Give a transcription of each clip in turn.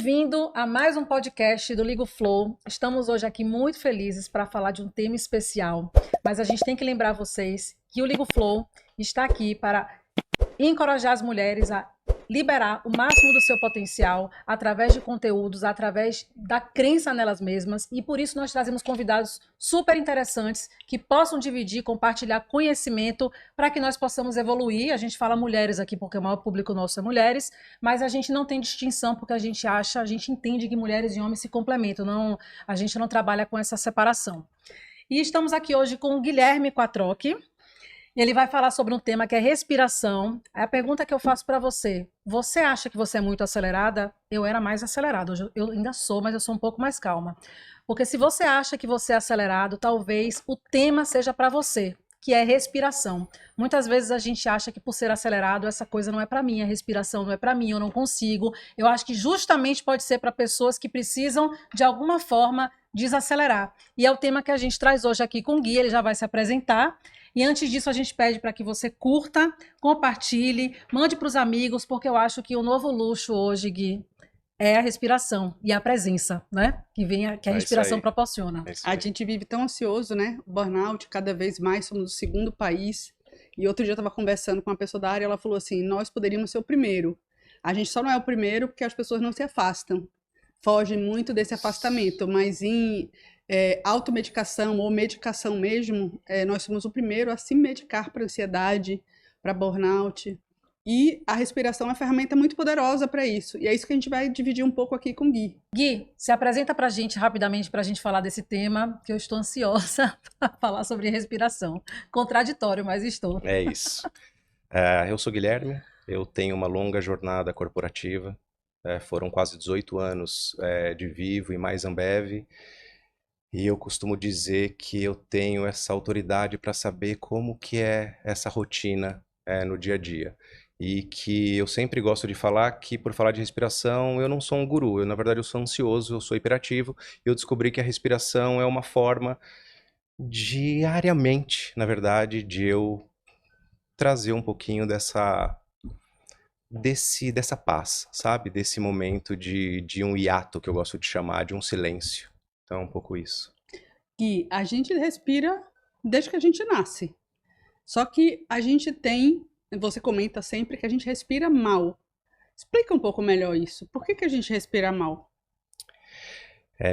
Bem-vindo a mais um podcast do Ligo Flow. Estamos hoje aqui muito felizes para falar de um tema especial, mas a gente tem que lembrar vocês que o Ligo Flow está aqui para encorajar as mulheres a liberar o máximo do seu potencial através de conteúdos, através da crença nelas mesmas, e por isso nós trazemos convidados super interessantes que possam dividir, compartilhar conhecimento para que nós possamos evoluir. A gente fala mulheres aqui porque o maior público nosso é mulheres, mas a gente não tem distinção porque a gente entende que mulheres e homens se complementam, a gente não trabalha com essa separação. E estamos aqui hoje com o Guilherme Quattrochi. E ele vai falar sobre um tema que é respiração. A pergunta que eu faço para você: você acha que você é muito acelerada? Eu era mais acelerada, hoje eu ainda sou, mas eu sou um pouco mais calma. Porque se você acha que você é acelerado, talvez o tema seja para você, que é respiração. Muitas vezes a gente acha que por ser acelerado, essa coisa não é para mim, a respiração não é para mim, eu não consigo. Eu acho que justamente pode ser para pessoas que precisam, de alguma forma, desacelerar. E é o tema que a gente traz hoje aqui com o Gui, ele já vai se apresentar. E antes disso, a gente pede para que você curta, compartilhe, mande para os amigos, porque eu acho que o novo luxo hoje, Gui, é a respiração e a presença, né? Que a respiração proporciona. A gente vive tão ansioso, né? O burnout, cada vez mais, somos o segundo país. E outro dia eu estava conversando com uma pessoa da área, ela falou assim, nós poderíamos ser o primeiro. A gente só não é o primeiro porque as pessoas não se afastam. Fogem muito desse afastamento, mas em automedicação ou medicação mesmo, nós somos o primeiro a se medicar para ansiedade, para burnout. E a respiração é uma ferramenta muito poderosa para isso. E é isso que a gente vai dividir um pouco aqui com o Gui. Gui, se apresenta para a gente rapidamente para a gente falar desse tema, que eu estou ansiosa para falar sobre respiração. Contraditório, mas estou. É isso. Eu sou Guilherme, eu tenho uma longa jornada corporativa. Foram quase 18 anos de Vivo e mais Ambev. E eu costumo dizer que eu tenho essa autoridade para saber como que é essa rotina no dia a dia. E que eu sempre gosto de falar que, por falar de respiração, eu não sou um guru. Na verdade, eu sou ansioso, eu sou hiperativo. E eu descobri que a respiração é uma forma, diariamente, na verdade, de eu trazer um pouquinho dessa paz, sabe? Desse momento de um hiato, que eu gosto de chamar, de um silêncio. Então, é um pouco isso. Gui, a gente respira desde que a gente nasce. Só que a gente tem, você comenta sempre que a gente respira mal. Explica um pouco melhor isso. Por que a gente respira mal?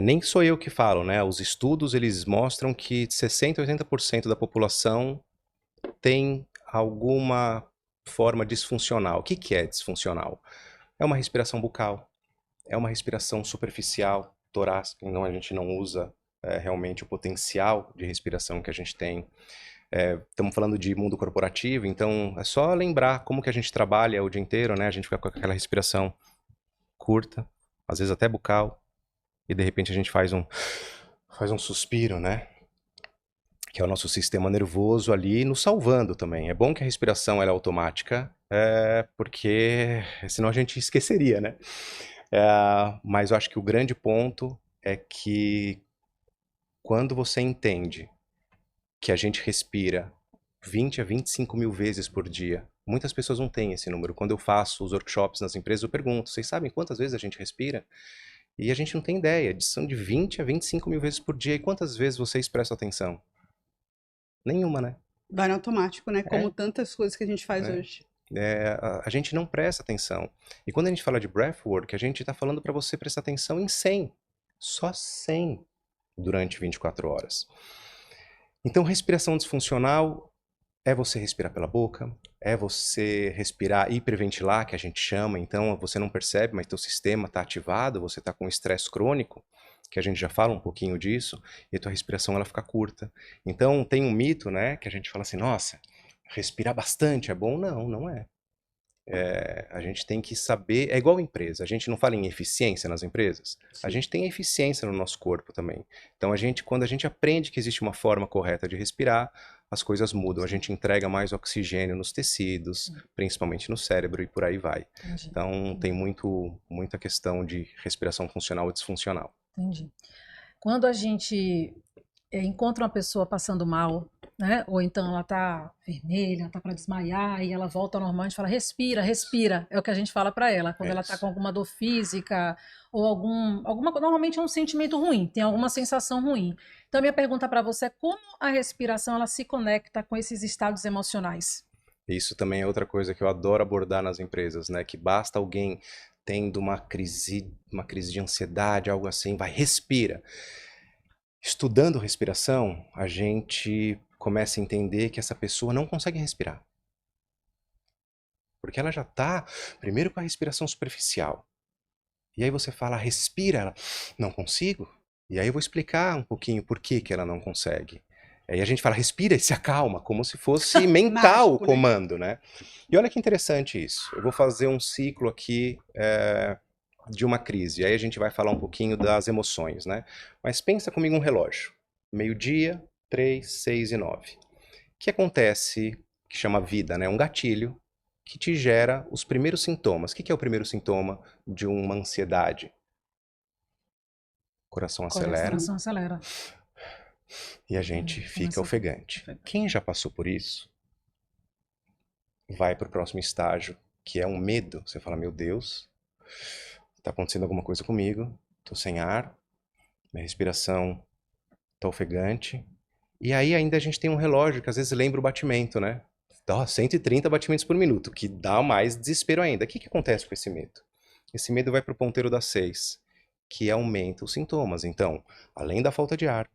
Nem sou eu que falo, né? Os estudos, eles mostram que 60% a 80% da população tem alguma forma disfuncional. O que é disfuncional? É uma respiração bucal, é uma respiração superficial, torácica, então a gente não usa realmente o potencial de respiração que a gente tem. Estamos falando de mundo corporativo, então é só lembrar como que a gente trabalha o dia inteiro, né? A gente fica com aquela respiração curta, às vezes até bucal, e de repente a gente faz um suspiro, né? Que é o nosso sistema nervoso ali nos salvando também. É bom que a respiração ela é automática, porque senão a gente esqueceria, né? Mas eu acho que o grande ponto é que quando você entende que a gente respira 20 a 25 mil vezes por dia, muitas pessoas não têm esse número. Quando eu faço os workshops nas empresas, eu pergunto, vocês sabem quantas vezes a gente respira? E a gente não tem ideia, são de 20 a 25 mil vezes por dia. E quantas vezes vocês prestam atenção? Nenhuma, né? Vai no automático, né? Como tantas coisas que a gente faz hoje. A gente não presta atenção. E quando a gente fala de breathwork, a gente está falando para você prestar atenção em 100. Só 100 durante 24 horas. Então, respiração disfuncional é você respirar pela boca, é você respirar hiperventilar, que a gente chama. Então, você não percebe, mas teu sistema está ativado, você está com estresse crônico, que a gente já fala um pouquinho disso, e a tua respiração ela fica curta. Então, tem um mito, né, que a gente fala assim, nossa, respirar bastante é bom? Não, não é. A gente tem que saber, é igual empresa, a gente não fala em eficiência nas empresas, a gente tem eficiência no nosso corpo também. Então quando a gente aprende que existe uma forma correta de respirar, as coisas mudam, a gente entrega mais oxigênio nos tecidos, principalmente no cérebro e por aí vai. Entendi. Então tem muita questão de respiração funcional e disfuncional. Entendi. Quando a gente encontra uma pessoa passando mal, né? Ou então ela tá vermelha, tá para desmaiar e ela volta ao normal, a gente fala respira, respira. É o que a gente fala para ela quando É ela tá isso. com alguma dor física ou normalmente é um sentimento ruim, tem alguma sensação ruim. Então a minha pergunta para você é como a respiração ela se conecta com esses estados emocionais? Isso também é outra coisa que eu adoro abordar nas empresas, né? Que basta alguém tendo uma crise de ansiedade, algo assim, vai, respira. Estudando respiração, a gente começa a entender que essa pessoa não consegue respirar. Porque ela já está, primeiro, com a respiração superficial. E aí você fala, respira, ela, não consigo. E aí eu vou explicar um pouquinho por que que ela não consegue. Aí a gente fala, respira e se acalma, como se fosse mental o Mágico, né? comando, né? E olha que interessante isso. Eu vou fazer um ciclo aqui de uma crise. Aí a gente vai falar um pouquinho das emoções, né? Mas pensa comigo um relógio. Meio-dia, 3, 6 e 9. O que acontece, que chama vida, né? Um gatilho que te gera os primeiros sintomas. O que é o primeiro sintoma de uma ansiedade? Coração acelera Coração acelera. e a gente fica Começa ofegante. Quem já passou por isso vai para o próximo estágio, que é um medo. Você fala, meu Deus, está acontecendo alguma coisa comigo, estou sem ar, minha respiração está ofegante. E aí ainda a gente tem um relógio que às vezes lembra o batimento, né? Dá 130 batimentos por minuto, que dá mais desespero ainda. O que acontece com esse medo? Esse medo vai para o ponteiro das 6, que aumenta os sintomas. Então, além da falta de ar,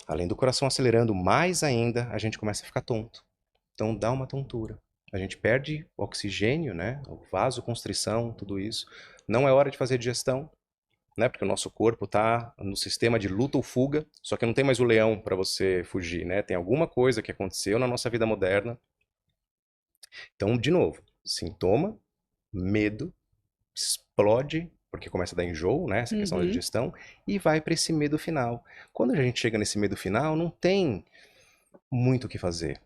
além do coração acelerando mais ainda, a gente começa a ficar tonto. Então dá uma tontura. A gente perde oxigênio, né? O vasoconstrição, tudo isso. Não é hora de fazer digestão, né? Porque o nosso corpo está no sistema de luta ou fuga, só que não tem mais o leão para você fugir, né? Tem alguma coisa que aconteceu na nossa vida moderna. Então, de novo, sintoma, medo, explode, porque começa a dar enjoo, né? Essa questão da Uhum. digestão, e vai para esse medo final. Quando a gente chega nesse medo final, não tem muito o que fazer.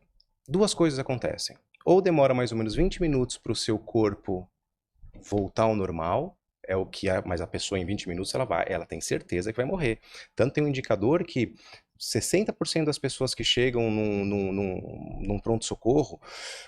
Duas coisas acontecem. Ou demora mais ou menos 20 minutos para o seu corpo voltar ao normal, é o que mas a pessoa em 20 minutos ela tem certeza que vai morrer. Tanto tem um indicador que 60% das pessoas que chegam num pronto-socorro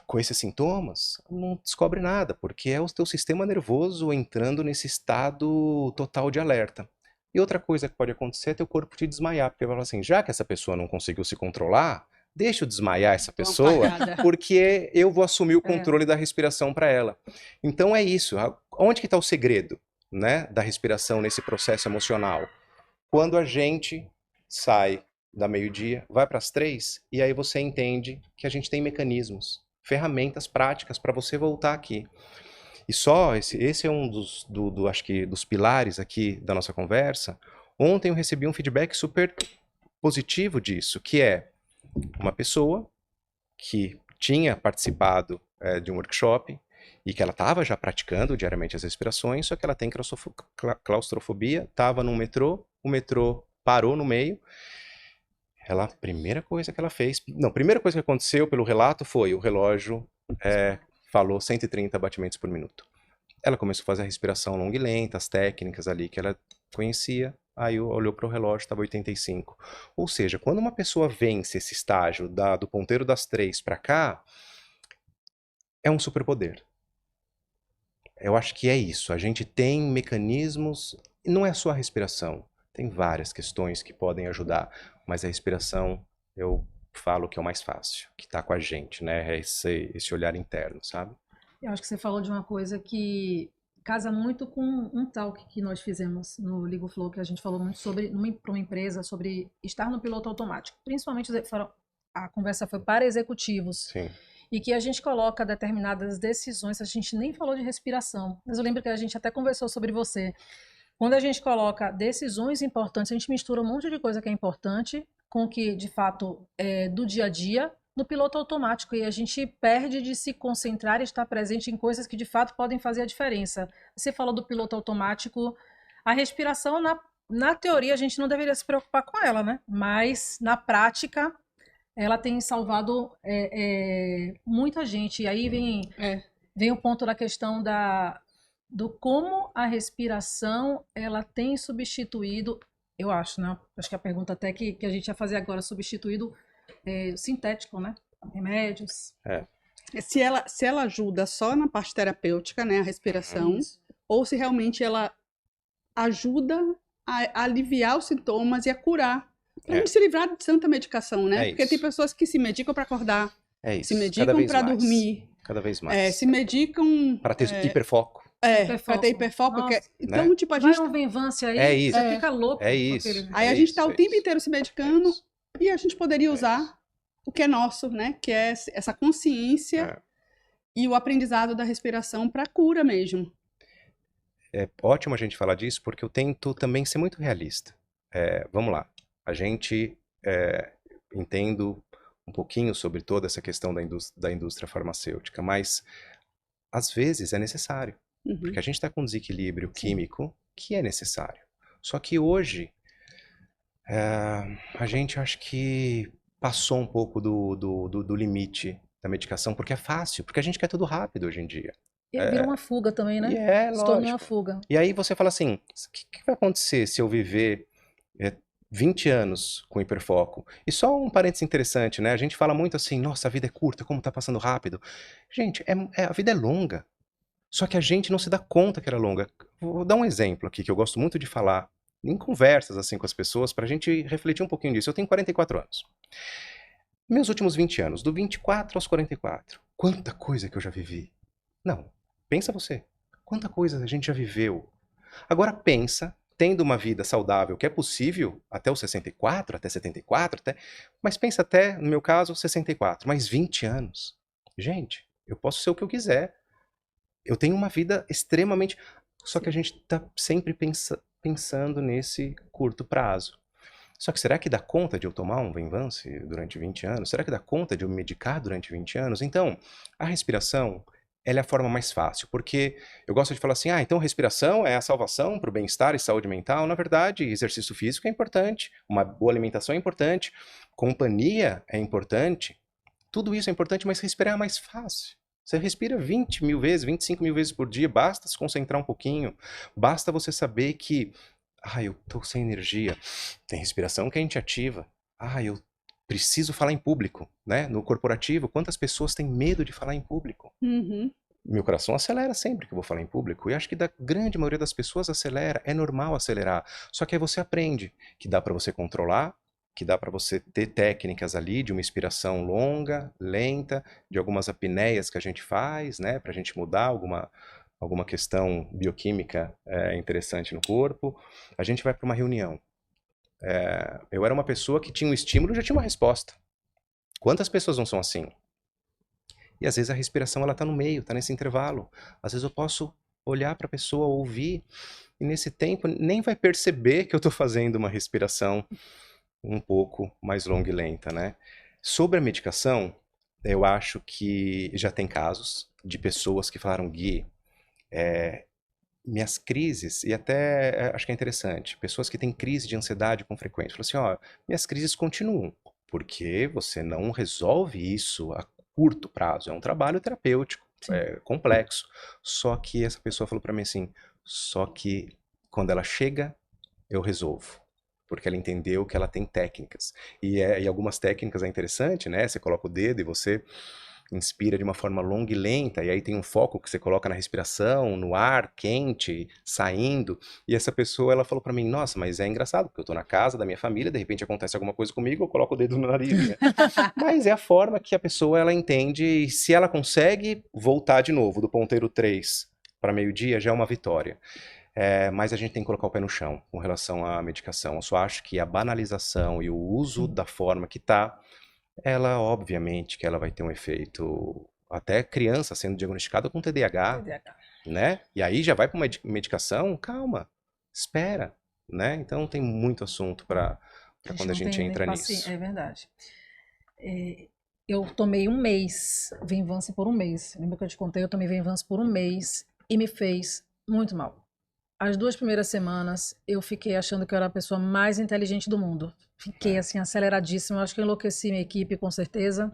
com esses sintomas não descobre nada, porque é o teu sistema nervoso entrando nesse estado total de alerta. E outra coisa que pode acontecer é teu corpo te desmaiar, porque vai falar assim, já que essa pessoa não conseguiu se controlar, deixa eu desmaiar essa Tô uma pessoa, apagada. porque eu vou assumir o É. controle da respiração para ela. Então é isso. Onde que está o segredo, né, da respiração nesse processo emocional? Quando a gente sai da meio-dia, vai para as 3, e aí você entende que a gente tem mecanismos, ferramentas práticas para você voltar aqui. E só, esse é um acho que dos pilares aqui da nossa conversa. Ontem eu recebi um feedback super positivo disso, que é uma pessoa que tinha participado de um workshop e que ela estava já praticando diariamente as respirações, só que ela tem claustrofobia, estava num metrô, o metrô parou no meio, a primeira coisa que ela fez, não, a primeira coisa que aconteceu pelo relato foi o relógio falou 130 batimentos por minuto. Ela começou a fazer a respiração longa e lenta, as técnicas ali que ela conhecia, aí olhou para o relógio, estava 85. Ou seja, quando uma pessoa vence esse estágio do ponteiro das 3 para cá, é um superpoder. Eu acho que é isso. A gente tem mecanismos, não é só a respiração, tem várias questões que podem ajudar, mas a respiração eu falo que é o mais fácil, que está com a gente, né? É esse olhar interno, sabe? Eu acho que você falou de uma coisa que casa muito com um talk que nós fizemos no Ligo Flow, que a gente falou muito sobre, para uma empresa, sobre estar no piloto automático. Principalmente, a conversa foi para executivos. Sim. E que a gente coloca determinadas decisões, a gente nem falou de respiração, mas eu lembro que a gente até conversou sobre você. Quando a gente coloca decisões importantes, a gente mistura um monte de coisa que é importante com o que, de fato, é do dia a dia, no piloto automático, e a gente perde de se concentrar e estar presente em coisas que, de fato, podem fazer a diferença. Você falou do piloto automático, a respiração, na teoria, a gente não deveria se preocupar com ela, né? Mas, na prática, ela tem salvado muita gente. E aí vem o ponto da questão do como a respiração ela tem substituído Eu acho, né? Acho que a pergunta até que a gente ia fazer agora, substituído sintético, né? Remédios. Se ela ajuda só na parte terapêutica, né, a respiração, Isso. ou se realmente ela ajuda a aliviar os sintomas e a curar. Pra gente se livrar de tanta medicação, né? É Porque tem isso. pessoas que se medicam para acordar, É se isso. Cada medicam vez para mais. dormir, Cada vez mais. se medicam Para ter hiperfoco, para ter hiperfoco. Nossa, Então, né? tipo, a vai gente um Venvance aí, É isso. você fica louco. É com isso. aquele- aí É a gente isso, tá o é tempo isso. inteiro se É medicando isso. e a gente poderia É usar isso. o que é nosso, né? Que é essa consciência e o aprendizado da respiração para cura mesmo. É ótimo a gente falar disso porque eu tento também ser muito realista. Vamos lá. A gente entendo um pouquinho sobre toda essa questão da indústria farmacêutica, mas às vezes é necessário, Uhum. porque a gente está com um desequilíbrio Sim. químico que é necessário. Só que hoje a gente acho que passou um pouco do limite da medicação, porque é fácil, porque a gente quer tudo rápido hoje em dia. E vira uma fuga também, né? E Se torna uma lógico. fuga. E aí você fala assim, o que vai acontecer se eu viver 20 anos com hiperfoco? E só um parênteses interessante, né? A gente fala muito assim, nossa, a vida é curta, como tá passando rápido. Gente, a vida é longa. Só que a gente não se dá conta que ela é longa. Vou dar um exemplo aqui, que eu gosto muito de falar em conversas assim com as pessoas, pra gente refletir um pouquinho disso. Eu tenho 44 anos. Meus últimos 20 anos, do 24 aos 44. Quanta coisa que eu já vivi. Não, pensa você. Quanta coisa a gente já viveu. Agora pensa, tendo uma vida saudável, que é possível até os 64, até 74, mas pensa até, no meu caso, 64, mais 20 anos. Gente, eu posso ser o que eu quiser. Eu tenho uma vida extremamente... Só que a gente está sempre pensando nesse curto prazo. Só que será que dá conta de eu tomar um Venvance durante 20 anos? Será que dá conta de eu me medicar durante 20 anos? Então, a respiração, ela é a forma mais fácil, porque eu gosto de falar assim, então respiração é a salvação para o bem-estar e saúde mental. Na verdade, exercício físico é importante, uma boa alimentação é importante, companhia é importante, tudo isso é importante, mas respirar é mais fácil. Você respira 20 mil vezes, 25 mil vezes por dia, basta se concentrar um pouquinho, basta você saber que eu tô sem energia. Tem respiração que a gente ativa. Eu preciso falar em público, né? No corporativo, quantas pessoas têm medo de falar em público? Uhum. Meu coração acelera sempre que eu vou falar em público. E acho que da grande maioria das pessoas acelera. É normal acelerar. Só que aí você aprende que dá para você controlar, que dá para você ter técnicas ali de uma inspiração longa, lenta, de algumas apneias que a gente faz, né? Pra gente mudar alguma questão bioquímica interessante no corpo. A gente vai para uma reunião. Eu era uma pessoa que tinha um estímulo e já tinha uma resposta. Quantas pessoas não são assim? E às vezes a respiração ela está no meio, está nesse intervalo. Às vezes eu posso olhar para a pessoa, ouvir, e nesse tempo nem vai perceber que eu estou fazendo uma respiração um pouco mais longa e lenta, né? Sobre a medicação, eu acho que já tem casos de pessoas que falaram, Gui, minhas crises, e até acho que é interessante, pessoas que têm crise de ansiedade com frequência, falam assim, minhas crises continuam, porque você não resolve isso a curto prazo, é um trabalho terapêutico, complexo. Só que essa pessoa falou para mim assim, só que quando ela chega, eu resolvo. Porque ela entendeu que ela tem técnicas. E algumas técnicas é interessante, né? Você coloca o dedo e você inspira de uma forma longa e lenta, e aí tem um foco que você coloca na respiração, no ar quente, saindo, e essa pessoa, ela falou pra mim, nossa, mas é engraçado, porque eu tô na casa da minha família, de repente acontece alguma coisa comigo, eu coloco o dedo no nariz, né? Mas é a forma que a pessoa, ela entende, e se ela consegue voltar de novo, do ponteiro 3 para meio-dia, já é uma vitória. Mas a gente tem que colocar o pé no chão com relação à medicação. Eu só acho que a banalização e o uso da forma que tá, ela, obviamente, que ela vai ter um efeito, até criança sendo diagnosticada com TDAH, né? E aí já vai para uma medicação, calma, espera, né? Então tem muito assunto para quando a gente entra nisso. É verdade. Eu tomei um mês, Venvance por um mês. Lembra que eu te contei? Eu tomei Venvance por um mês e me fez muito mal. As 2 primeiras semanas, eu fiquei achando que eu era a pessoa mais inteligente do mundo. Fiquei, assim, aceleradíssima. Acho que eu enlouqueci minha equipe, com certeza.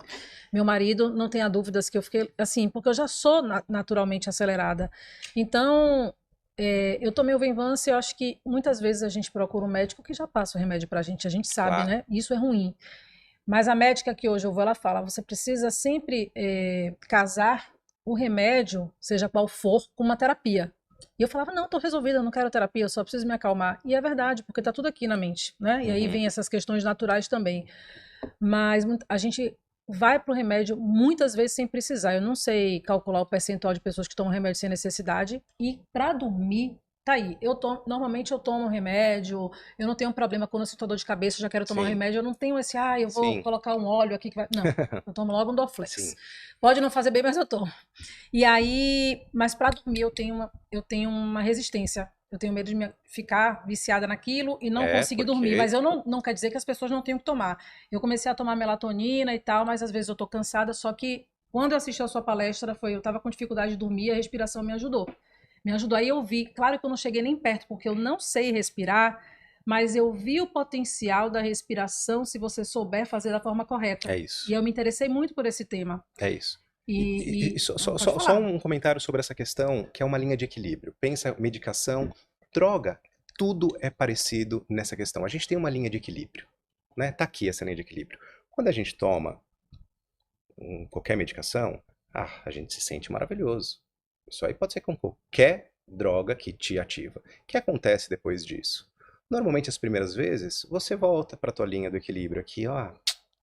Meu marido, não tenha dúvidas que eu fiquei, assim, porque eu já sou naturalmente acelerada. Então, eu tomei o Venvance, eu acho que muitas vezes a gente procura um médico que já passa o remédio pra gente sabe, Claro. né? Isso é ruim. Mas a médica que hoje eu vou, ela fala, você precisa sempre casar o remédio, seja qual for, com uma terapia. E eu falava, não, tô resolvida, eu não quero terapia, eu só preciso me acalmar. E é verdade, porque tá tudo aqui na mente, né? E aí Uhum. vem essas questões naturais também. Mas a gente vai pro remédio muitas vezes sem precisar. Eu não sei calcular o percentual de pessoas que tomam remédio sem necessidade. E para dormir, tá aí. Normalmente eu tomo remédio, eu não tenho problema quando eu sinto dor de cabeça, eu já quero tomar um Sim, remédio, eu não tenho esse, eu vou sim, colocar um óleo aqui que vai. Não, eu tomo logo um Dorflex. sim. Pode não fazer bem, mas eu tomo. E aí, mas para dormir eu tenho uma resistência. Eu tenho medo de ficar viciada naquilo e não É, conseguir dormir. porque Mas eu não quer dizer que as pessoas não tenham que tomar. Eu comecei a tomar melatonina e tal, mas às vezes eu tô cansada, só que quando eu assisti a sua palestra, eu tava com dificuldade de dormir, a respiração me ajudou. Me ajudou. Aí eu vi, claro que eu não cheguei nem perto, porque eu não sei respirar, mas eu vi o potencial da respiração se você souber fazer da forma correta. é E isso. eu me interessei muito por esse tema. É isso. E E pode só falar. um comentário sobre essa questão, que é uma linha de equilíbrio. Pensa medicação, droga, tudo é parecido nessa questão. A gente tem uma linha de equilíbrio, né? Tá aqui essa linha de equilíbrio. Quando a gente toma qualquer medicação, a gente se sente maravilhoso. Isso aí pode ser com qualquer droga que te ativa. O que acontece depois disso? Normalmente, as primeiras vezes, você volta para a tua linha do equilíbrio aqui, ó,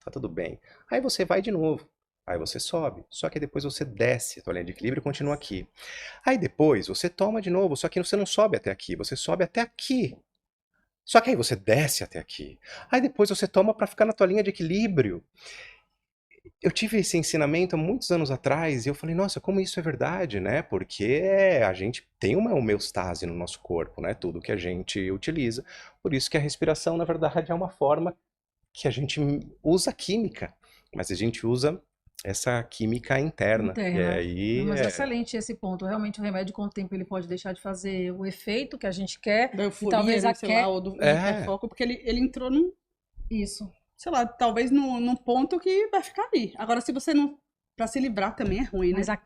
tá tudo bem. Aí você vai de novo. Aí você sobe. Só que depois você desce a tua linha de equilíbrio e continua aqui. Aí depois você toma de novo, só que você não sobe até aqui, você sobe até aqui. Só que aí você desce até aqui. Aí depois você toma para ficar na tua linha de equilíbrio. Eu tive esse ensinamento há muitos anos atrás e eu falei, nossa, como isso é verdade, né? Porque a gente tem uma homeostase no nosso corpo, né? Tudo que a gente utiliza. Por isso que a respiração, na verdade, é uma forma que a gente usa química, mas a gente usa essa química interna. E Interna. Não, aí, mas excelente esse ponto. Realmente o remédio com o tempo ele pode deixar de fazer o efeito que a gente quer Da e euforia, talvez né? Sei lá, ou do é, hiperfoco, porque ele entrou num, isso. sei lá, talvez num ponto que vai ficar ali. Agora, se você não. Pra se livrar também é ruim, Mas né?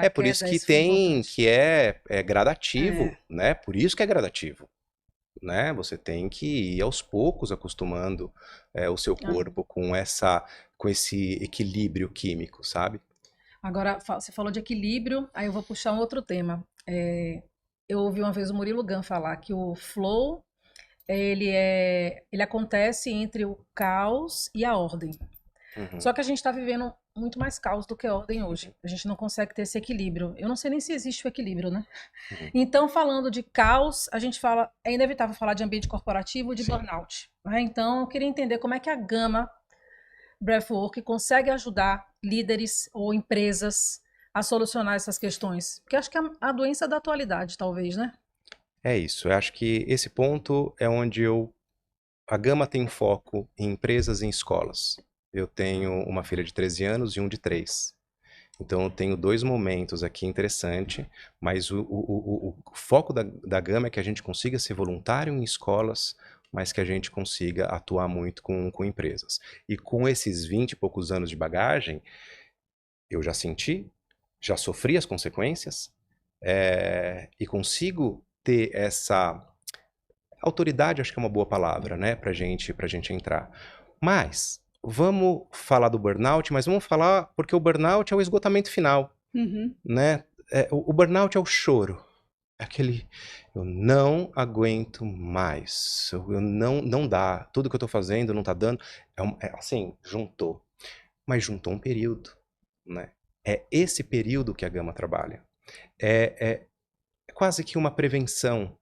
é por isso que isso foi tem, importante. que é gradativo, É. né? Por isso que é gradativo. Né? Você tem que ir aos poucos acostumando o seu Ah, corpo com esse equilíbrio químico, sabe? agora, você falou de equilíbrio, aí eu vou puxar um outro tema. Eu ouvi uma vez o Murilo Gun falar que o flow, ele acontece entre o caos e a ordem. Uhum. Só que a gente está vivendo muito mais caos do que ordem hoje. A gente não consegue ter esse equilíbrio. Eu não sei nem se existe o equilíbrio, né? Uhum. Então, falando de caos, a gente fala, é inevitável falar de ambiente corporativo e de Sim. burnout, né? Então, eu queria entender como é que a Gama Breathwork consegue ajudar líderes ou empresas a solucionar essas questões. Porque acho que é a doença da atualidade, talvez, né? É isso. Eu acho que esse ponto é onde a Gama tem foco em empresas e em escolas. Eu tenho uma filha de 13 anos e um de 3. Então eu tenho dois momentos aqui interessantes, mas o foco da Gama é que a gente consiga ser voluntário em escolas, mas que a gente consiga atuar muito com empresas. E com esses 20 e poucos anos de bagagem, eu já senti, já sofri as consequências, e consigo ter essa autoridade, acho que é uma boa palavra, né, pra gente entrar. Mas vamos falar do burnout, mas vamos falar porque o burnout é o esgotamento final, Uhum. né? O burnout é o choro. É aquele, eu não aguento mais, eu não dá, tudo que eu tô fazendo não tá dando. Assim, juntou. Mas juntou um período, né? É esse período que a Gama trabalha. É quase que uma prevenção,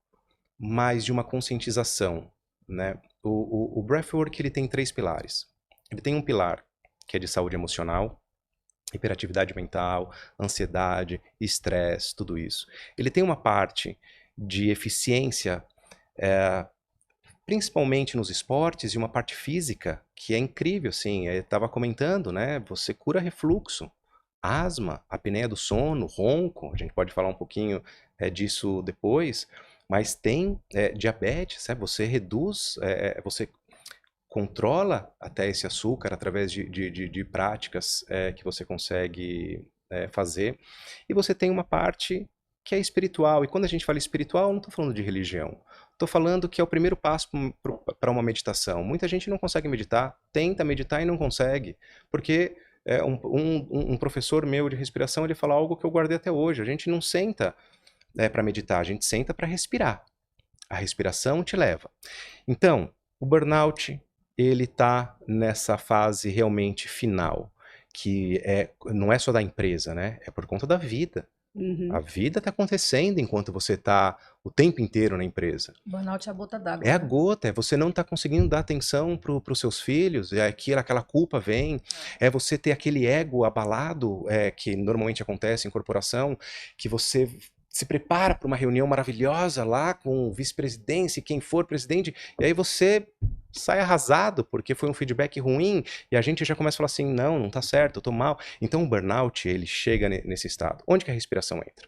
mais de uma conscientização, né? O Breathwork, ele tem 3 pilares. Ele tem um pilar que é de saúde emocional, hiperatividade mental, ansiedade, estresse, tudo isso. Ele tem uma parte de eficiência, principalmente nos esportes, e uma parte física que é incrível, assim. Eu estava comentando, né? Você cura refluxo, asma, apneia do sono, ronco. A gente pode falar um pouquinho disso depois. Mas tem diabetes, né? Você reduz, você controla até esse açúcar através de práticas que você consegue fazer. E você tem uma parte que é espiritual. E quando a gente fala espiritual, eu não estou falando de religião. Estou falando que é o primeiro passo para uma meditação. Muita gente não consegue meditar, tenta meditar e não consegue. Porque um professor meu de respiração, ele fala algo que eu guardei até hoje. A gente não senta para meditar, a gente senta para respirar. A respiração te leva. Então, o burnout, ele está nessa fase realmente final, que não é só da empresa, né? É por conta da vida. Uhum. A vida está acontecendo enquanto você está o tempo inteiro na empresa. Burnout é a gota d'água. É a né? gota, é você não tá conseguindo dar atenção para os seus filhos, aquela culpa vem, é você ter aquele ego abalado, que normalmente acontece em corporação, que você se prepara para uma reunião maravilhosa lá com o vice-presidente, quem for presidente, e aí você sai arrasado porque foi um feedback ruim, e a gente já começa a falar assim, não tá certo, eu tô mal. Então o burnout, ele chega nesse estado. Onde que a respiração entra?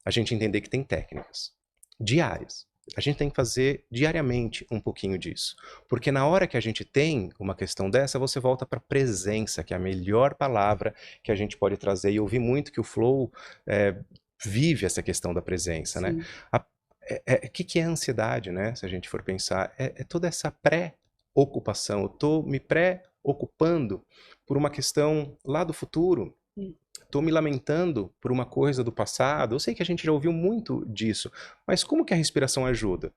A gente entender que tem técnicas diárias. A gente tem que fazer diariamente um pouquinho disso. Porque na hora que a gente tem uma questão dessa, você volta para a presença, que é a melhor palavra que a gente pode trazer. E eu ouvi muito que o Flow vive essa questão da presença, né? O que é a ansiedade, né? Se a gente for pensar, é toda essa pré-ocupação. Eu estou me pré-ocupando por uma questão lá do futuro. Estou me lamentando por uma coisa do passado. Eu sei que a gente já ouviu muito disso, mas como que a respiração ajuda?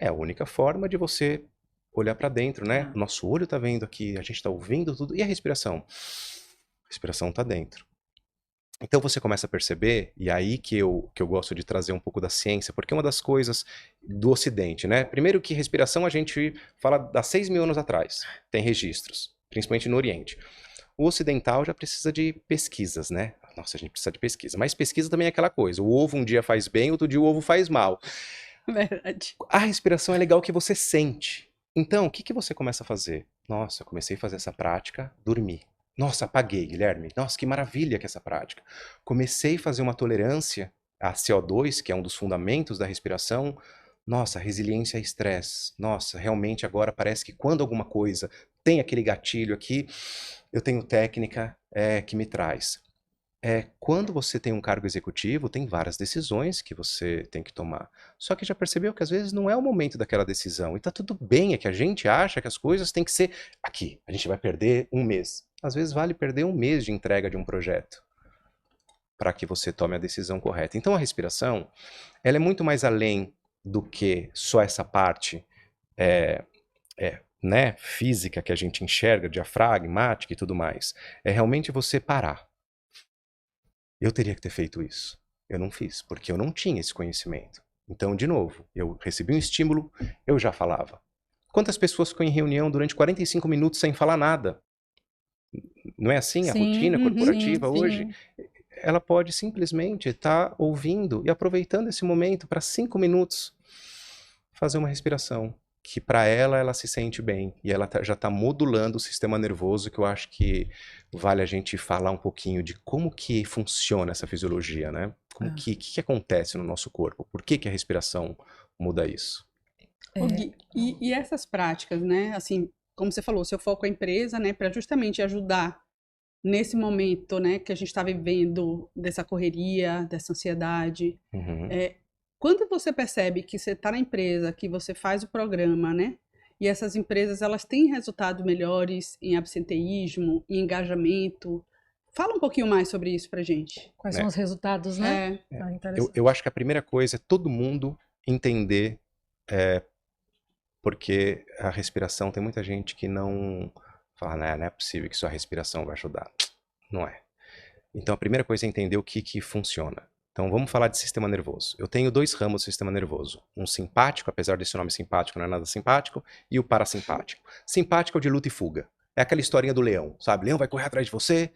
É a única forma de você olhar para dentro, né? Nosso olho está vendo aqui, a gente está ouvindo tudo. E a respiração? A respiração está dentro. Então você começa a perceber, e aí que eu gosto de trazer um pouco da ciência, porque é uma das coisas do Ocidente, né? Primeiro que respiração a gente fala há 6.000 anos atrás, tem registros, principalmente no Oriente. O ocidental já precisa de pesquisas, né? Nossa, a gente precisa de pesquisa. Mas pesquisa também é aquela coisa, o ovo um dia faz bem, outro dia o ovo faz mal. Verdade. A respiração é legal que você sente. Então, o que você começa a fazer? Nossa, eu comecei a fazer essa prática, dormi. Nossa, apaguei, Guilherme. Nossa, que maravilha que é essa prática. Comecei a fazer uma tolerância a CO2, que é um dos fundamentos da respiração. Nossa, resiliência a estresse. Nossa, realmente agora parece que quando alguma coisa tem aquele gatilho aqui, eu tenho técnica que me traz. Quando você tem um cargo executivo, tem várias decisões que você tem que tomar. Só que já percebeu que às vezes não é o momento daquela decisão. E tá tudo bem, é que a gente acha que as coisas têm que ser aqui. A gente vai perder um mês. Às vezes vale perder um mês de entrega de um projeto para que você tome a decisão correta. Então a respiração, ela é muito mais além do que só essa parte né, física que a gente enxerga, diafragmática e tudo mais. É realmente você parar. Eu teria que ter feito isso. Eu não fiz, porque eu não tinha esse conhecimento. Então, de novo, eu recebi um estímulo, eu já falava. Quantas pessoas ficam em reunião durante 45 minutos sem falar nada? Não é assim a Sim, rotina corporativa sim. hoje? Ela pode simplesmente estar ouvindo e aproveitando esse momento para 5 minutos fazer uma respiração, que para ela se sente bem, e ela já está modulando o sistema nervoso, que eu acho que vale a gente falar um pouquinho de como que funciona essa fisiologia, né? Como que acontece no nosso corpo? Por que a respiração muda isso? Ô, Gui, e essas práticas, né? Assim, como você falou, seu foco é a empresa, né? Para justamente ajudar nesse momento, né? Que a gente está vivendo dessa correria, dessa ansiedade. Uhum. Quando você percebe que você está na empresa, que você faz o programa, né? E essas empresas, elas têm resultados melhores em absenteísmo, em engajamento. Fala um pouquinho mais sobre isso pra gente. Quais são os resultados, né? Eu acho que a primeira coisa é todo mundo entender, porque a respiração, tem muita gente que não fala, não é possível que só a respiração vai ajudar. Não é. Então a primeira coisa é entender o que funciona. Então vamos falar de sistema nervoso. Eu tenho 2 ramos do sistema nervoso. Um simpático, apesar desse nome simpático, não é nada simpático, e o parasimpático. Simpático é o de luta e fuga. É aquela historinha do leão, sabe? Leão vai correr atrás de você.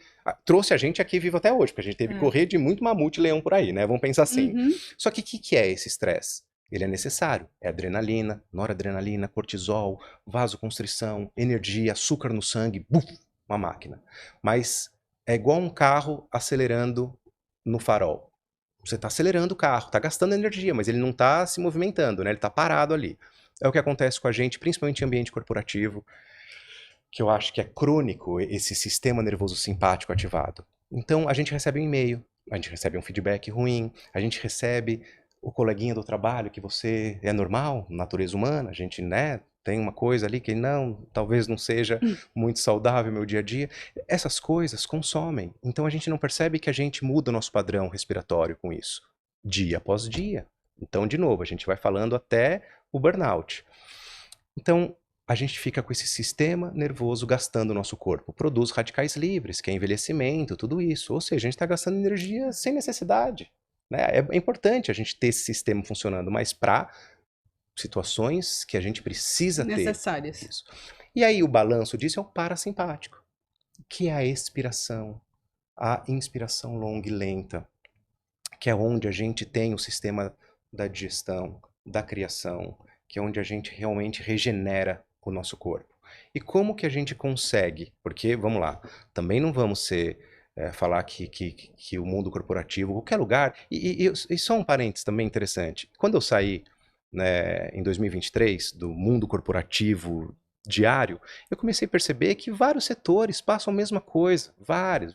Trouxe a gente aqui vivo até hoje, porque a gente teve que correr de muito mamute e leão por aí, né? Vamos pensar assim. Só que o que é esse estresse? Ele é necessário. É adrenalina, noradrenalina, cortisol, vasoconstrição, energia, açúcar no sangue, buf, uma máquina. Mas é igual um carro acelerando no farol. Você está acelerando o carro, está gastando energia, mas ele não está se movimentando, né? Ele está parado ali. É o que acontece com a gente, principalmente em ambiente corporativo, que eu acho que é crônico esse sistema nervoso simpático ativado. Então, a gente recebe um e-mail. a gente recebe um feedback ruim, a gente recebe o coleguinha do trabalho que você é normal, natureza humana, a gente, né, tem uma coisa ali que não, talvez não seja muito saudável no meu dia a dia. Essas coisas consomem. Então a gente não percebe que a gente muda o nosso padrão respiratório com isso, dia após dia. Então, de novo, a gente vai falando até o burnout. Então, a gente fica com esse sistema nervoso gastando o nosso corpo. Produz radicais livres, que é envelhecimento, tudo isso. Ou seja, a gente está gastando energia sem necessidade. Né? É importante a gente ter esse sistema funcionando, mas para situações que a gente precisa ter. Necessárias. Isso. E aí o balanço disso é o parasimpático, que é a expiração, a inspiração longa e lenta, que é onde a gente tem o sistema da digestão, da criação, que é onde a gente realmente regenera o nosso corpo. E como que a gente consegue? Porque, vamos lá, também não vamos falar que o mundo corporativo, qualquer lugar, e só um parênteses também interessante, quando eu saí, né, em 2023, do mundo corporativo diário, eu comecei a perceber que vários setores passam a mesma coisa, vários.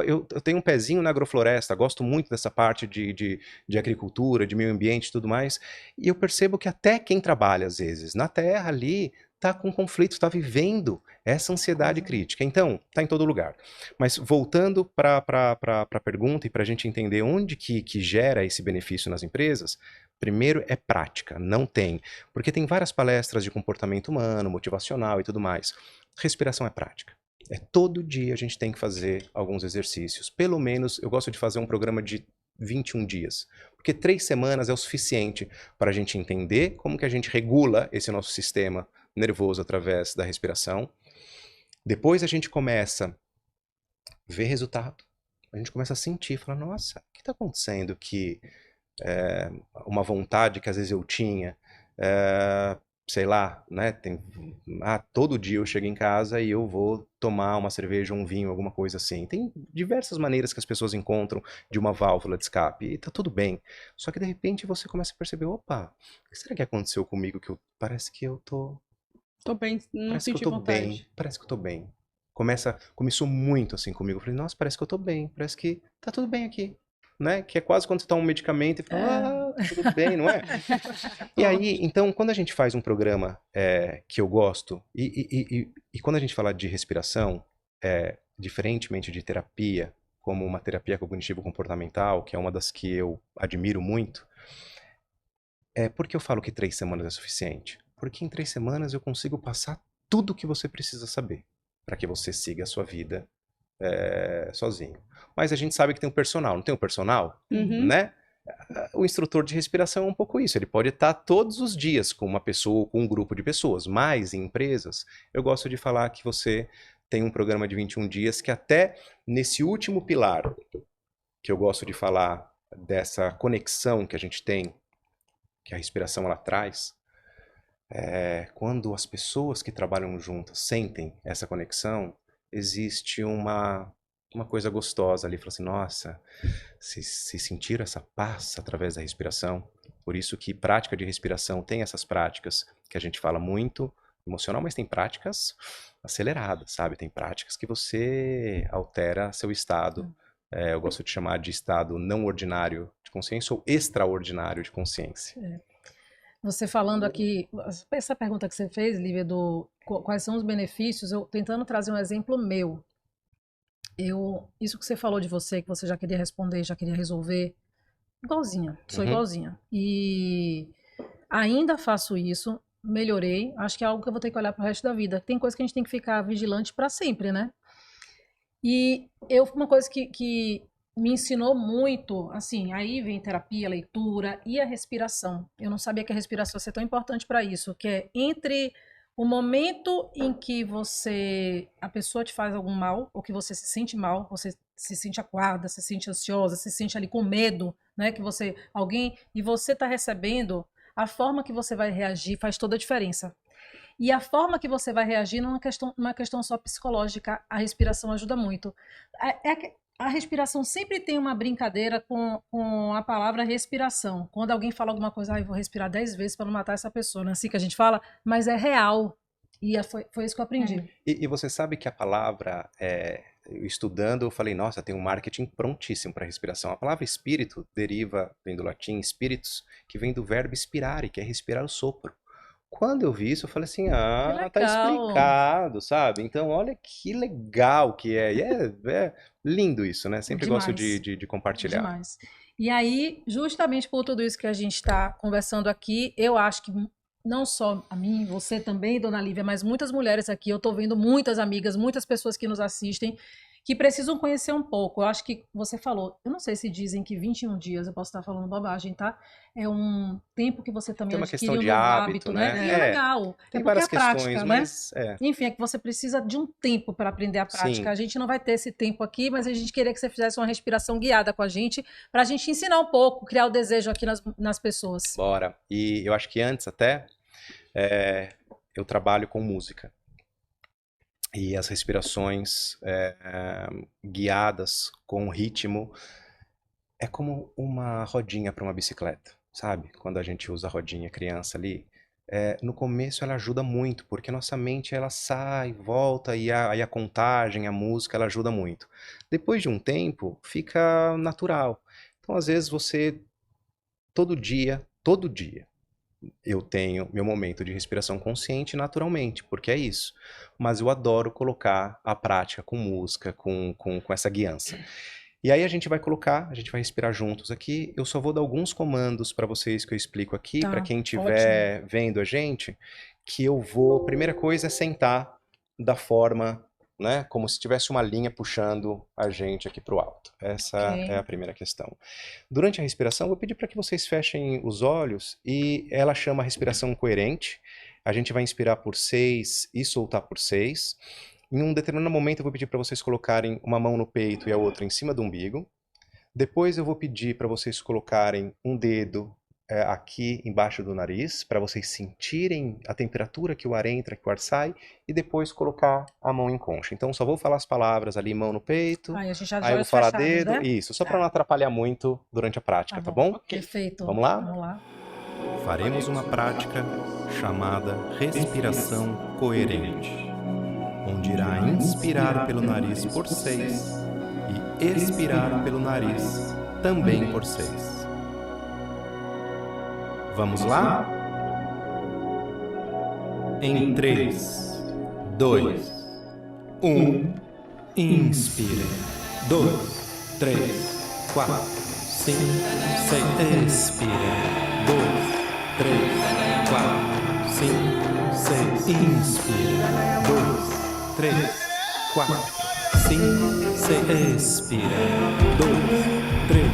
Eu tenho um pezinho na agrofloresta, gosto muito dessa parte de agricultura, de meio ambiente e tudo mais, e eu percebo que até quem trabalha, às vezes, na terra ali, está com conflito, está vivendo essa ansiedade crítica. Então, está em todo lugar. Mas voltando para a pergunta e para a gente entender onde que gera esse benefício nas empresas, primeiro é prática, não tem. Porque tem várias palestras de comportamento humano, motivacional e tudo mais. Respiração é prática. É todo dia a gente tem que fazer alguns exercícios. Pelo menos, eu gosto de fazer um programa de 21 dias. Porque 3 semanas é o suficiente para a gente entender como que a gente regula esse nosso sistema nervoso através da respiração. Depois a gente começa a ver resultado. A gente começa a sentir, falar, nossa, o que está acontecendo que uma vontade que às vezes eu tinha, sei lá, né, todo dia eu chego em casa e eu vou tomar uma cerveja, um vinho, alguma coisa assim. Tem diversas maneiras que as pessoas encontram de uma válvula de escape e tá tudo bem. Só que de repente você começa a perceber, opa, o que será que aconteceu comigo que parece que eu tô bem, não parece que eu senti tô vontade. bem, parece que eu tô bem. Começou muito assim comigo. Eu falei, nossa, parece que eu tô bem, parece que tá tudo bem aqui. Né? Que é quase quando você toma um medicamento e fala, tá tudo bem, não é? E aí, então, quando a gente faz um programa que eu gosto, e quando a gente fala de respiração, diferentemente de terapia, como uma terapia cognitivo-comportamental, que é uma das que eu admiro muito, por que eu falo que 3 semanas é suficiente? Porque em 3 semanas eu consigo passar tudo o que você precisa saber para que você siga a sua vida sozinho. Mas a gente sabe que tem um personal, não tem um personal? Uhum. Né? O instrutor de respiração é um pouco isso, ele pode estar todos os dias com uma pessoa ou com um grupo de pessoas, mas em empresas, eu gosto de falar que você tem um programa de 21 dias que até nesse último pilar, que eu gosto de falar dessa conexão que a gente tem, que a respiração ela traz, quando as pessoas que trabalham juntas sentem essa conexão, existe uma coisa gostosa ali, fala assim, nossa, se sentiram essa paz através da respiração, por isso que prática de respiração tem essas práticas que a gente fala muito emocional, mas tem práticas aceleradas, sabe? Tem práticas que você altera seu estado, eu gosto de chamar de estado não ordinário de consciência ou extraordinário de consciência. Você falando aqui, essa pergunta que você fez, Lívia, quais são os benefícios, eu tentando trazer um exemplo meu. Isso que você falou de você, que você já queria responder, já queria resolver, igualzinha, sou igualzinha. E ainda faço isso, melhorei, acho que é algo que eu vou ter que olhar pro resto da vida. Tem coisa que a gente tem que ficar vigilante para sempre, né? E uma coisa que me ensinou muito, assim, aí vem terapia, leitura e a respiração. Eu não sabia que a respiração ia ser tão importante para isso, que é entre o momento em que a pessoa te faz algum mal, ou que você se sente mal, você se sente acuada, se sente ansiosa, se sente ali com medo, né, que e você está recebendo, a forma que você vai reagir faz toda a diferença. E a forma que você vai reagir não é uma questão só psicológica, a respiração ajuda muito. A respiração sempre tem uma brincadeira com a palavra respiração. Quando alguém fala alguma coisa, eu vou respirar 10 vezes para não matar essa pessoa, não é assim que a gente fala? Mas é real. E foi isso que eu aprendi. E você sabe que a palavra estudando, eu falei, nossa, tem um marketing prontíssimo para respiração. A palavra espírito vem do latim spiritus, que vem do verbo expirare, que é respirar o sopro. Quando eu vi isso, eu falei assim, tá legal. explicado, sabe? Então, olha que legal que é. E é lindo isso, né? Sempre gosto Demais. de compartilhar. Demais. E aí, justamente por tudo isso que a gente está conversando aqui, eu acho que não só a mim, você também, dona Lívia, mas muitas mulheres aqui, eu estou vendo muitas amigas, muitas pessoas que nos assistem, que precisam conhecer um pouco. Eu acho que você falou, eu não sei se dizem que 21 dias, eu posso estar falando bobagem, tá? É um tempo que você também Tem uma adquire questão um de novo hábito, né? né? E é legal. Tem É porque várias é prática, questões, né? mas Enfim, é que você precisa de um tempo para aprender a prática. sim. A gente não vai ter esse tempo aqui, mas a gente queria que você fizesse uma respiração guiada com a gente, para a gente ensinar um pouco, criar o desejo aqui nas pessoas. Bora. E eu acho que antes até, eu trabalho com música. E as respirações guiadas com ritmo é como uma rodinha para uma bicicleta, sabe? Quando a gente usa a rodinha criança ali, no começo ela ajuda muito, porque nossa mente ela sai, volta e aí a contagem, a música, ela ajuda muito. Depois de um tempo, fica natural. Então, às vezes você todo dia, eu tenho meu momento de respiração consciente naturalmente, porque é isso. Mas eu adoro colocar a prática com música, com essa guiança. E aí a gente vai respirar juntos aqui. Eu só vou dar alguns comandos para vocês que eu explico aqui, Tá, para quem estiver vendo a gente, que eu vou... Primeira coisa é sentar da forma, né, como se tivesse uma linha puxando a gente aqui para o alto. Essa é a primeira questão. Durante a respiração, eu vou pedir para que vocês fechem os olhos e ela chama a respiração coerente. A gente vai inspirar por 6 e soltar por 6. Em um determinado momento, eu vou pedir para vocês colocarem uma mão no peito e a outra em cima do umbigo. Depois, eu vou pedir para vocês colocarem um dedo aqui embaixo do nariz, para vocês sentirem a temperatura que o ar entra, que o ar sai, e depois colocar a mão em concha. Então, só vou falar as palavras ali, mão no peito, Aí a gente já aí eu vou falar dedo, né? isso, só para não atrapalhar muito durante a prática, tá bom? Perfeito. Vamos lá? Vamos lá. Faremos uma prática chamada respiração coerente, onde irá inspirar pelo nariz por 6 e expirar pelo nariz também por 6. Vamos lá? Em 3, 2, 1, inspire. 2, 3, 4, 5, 6, expire. 2, 3, 4, 5, 6, inspire. 2, 3, 4, 5, 6, expire. 2, 3,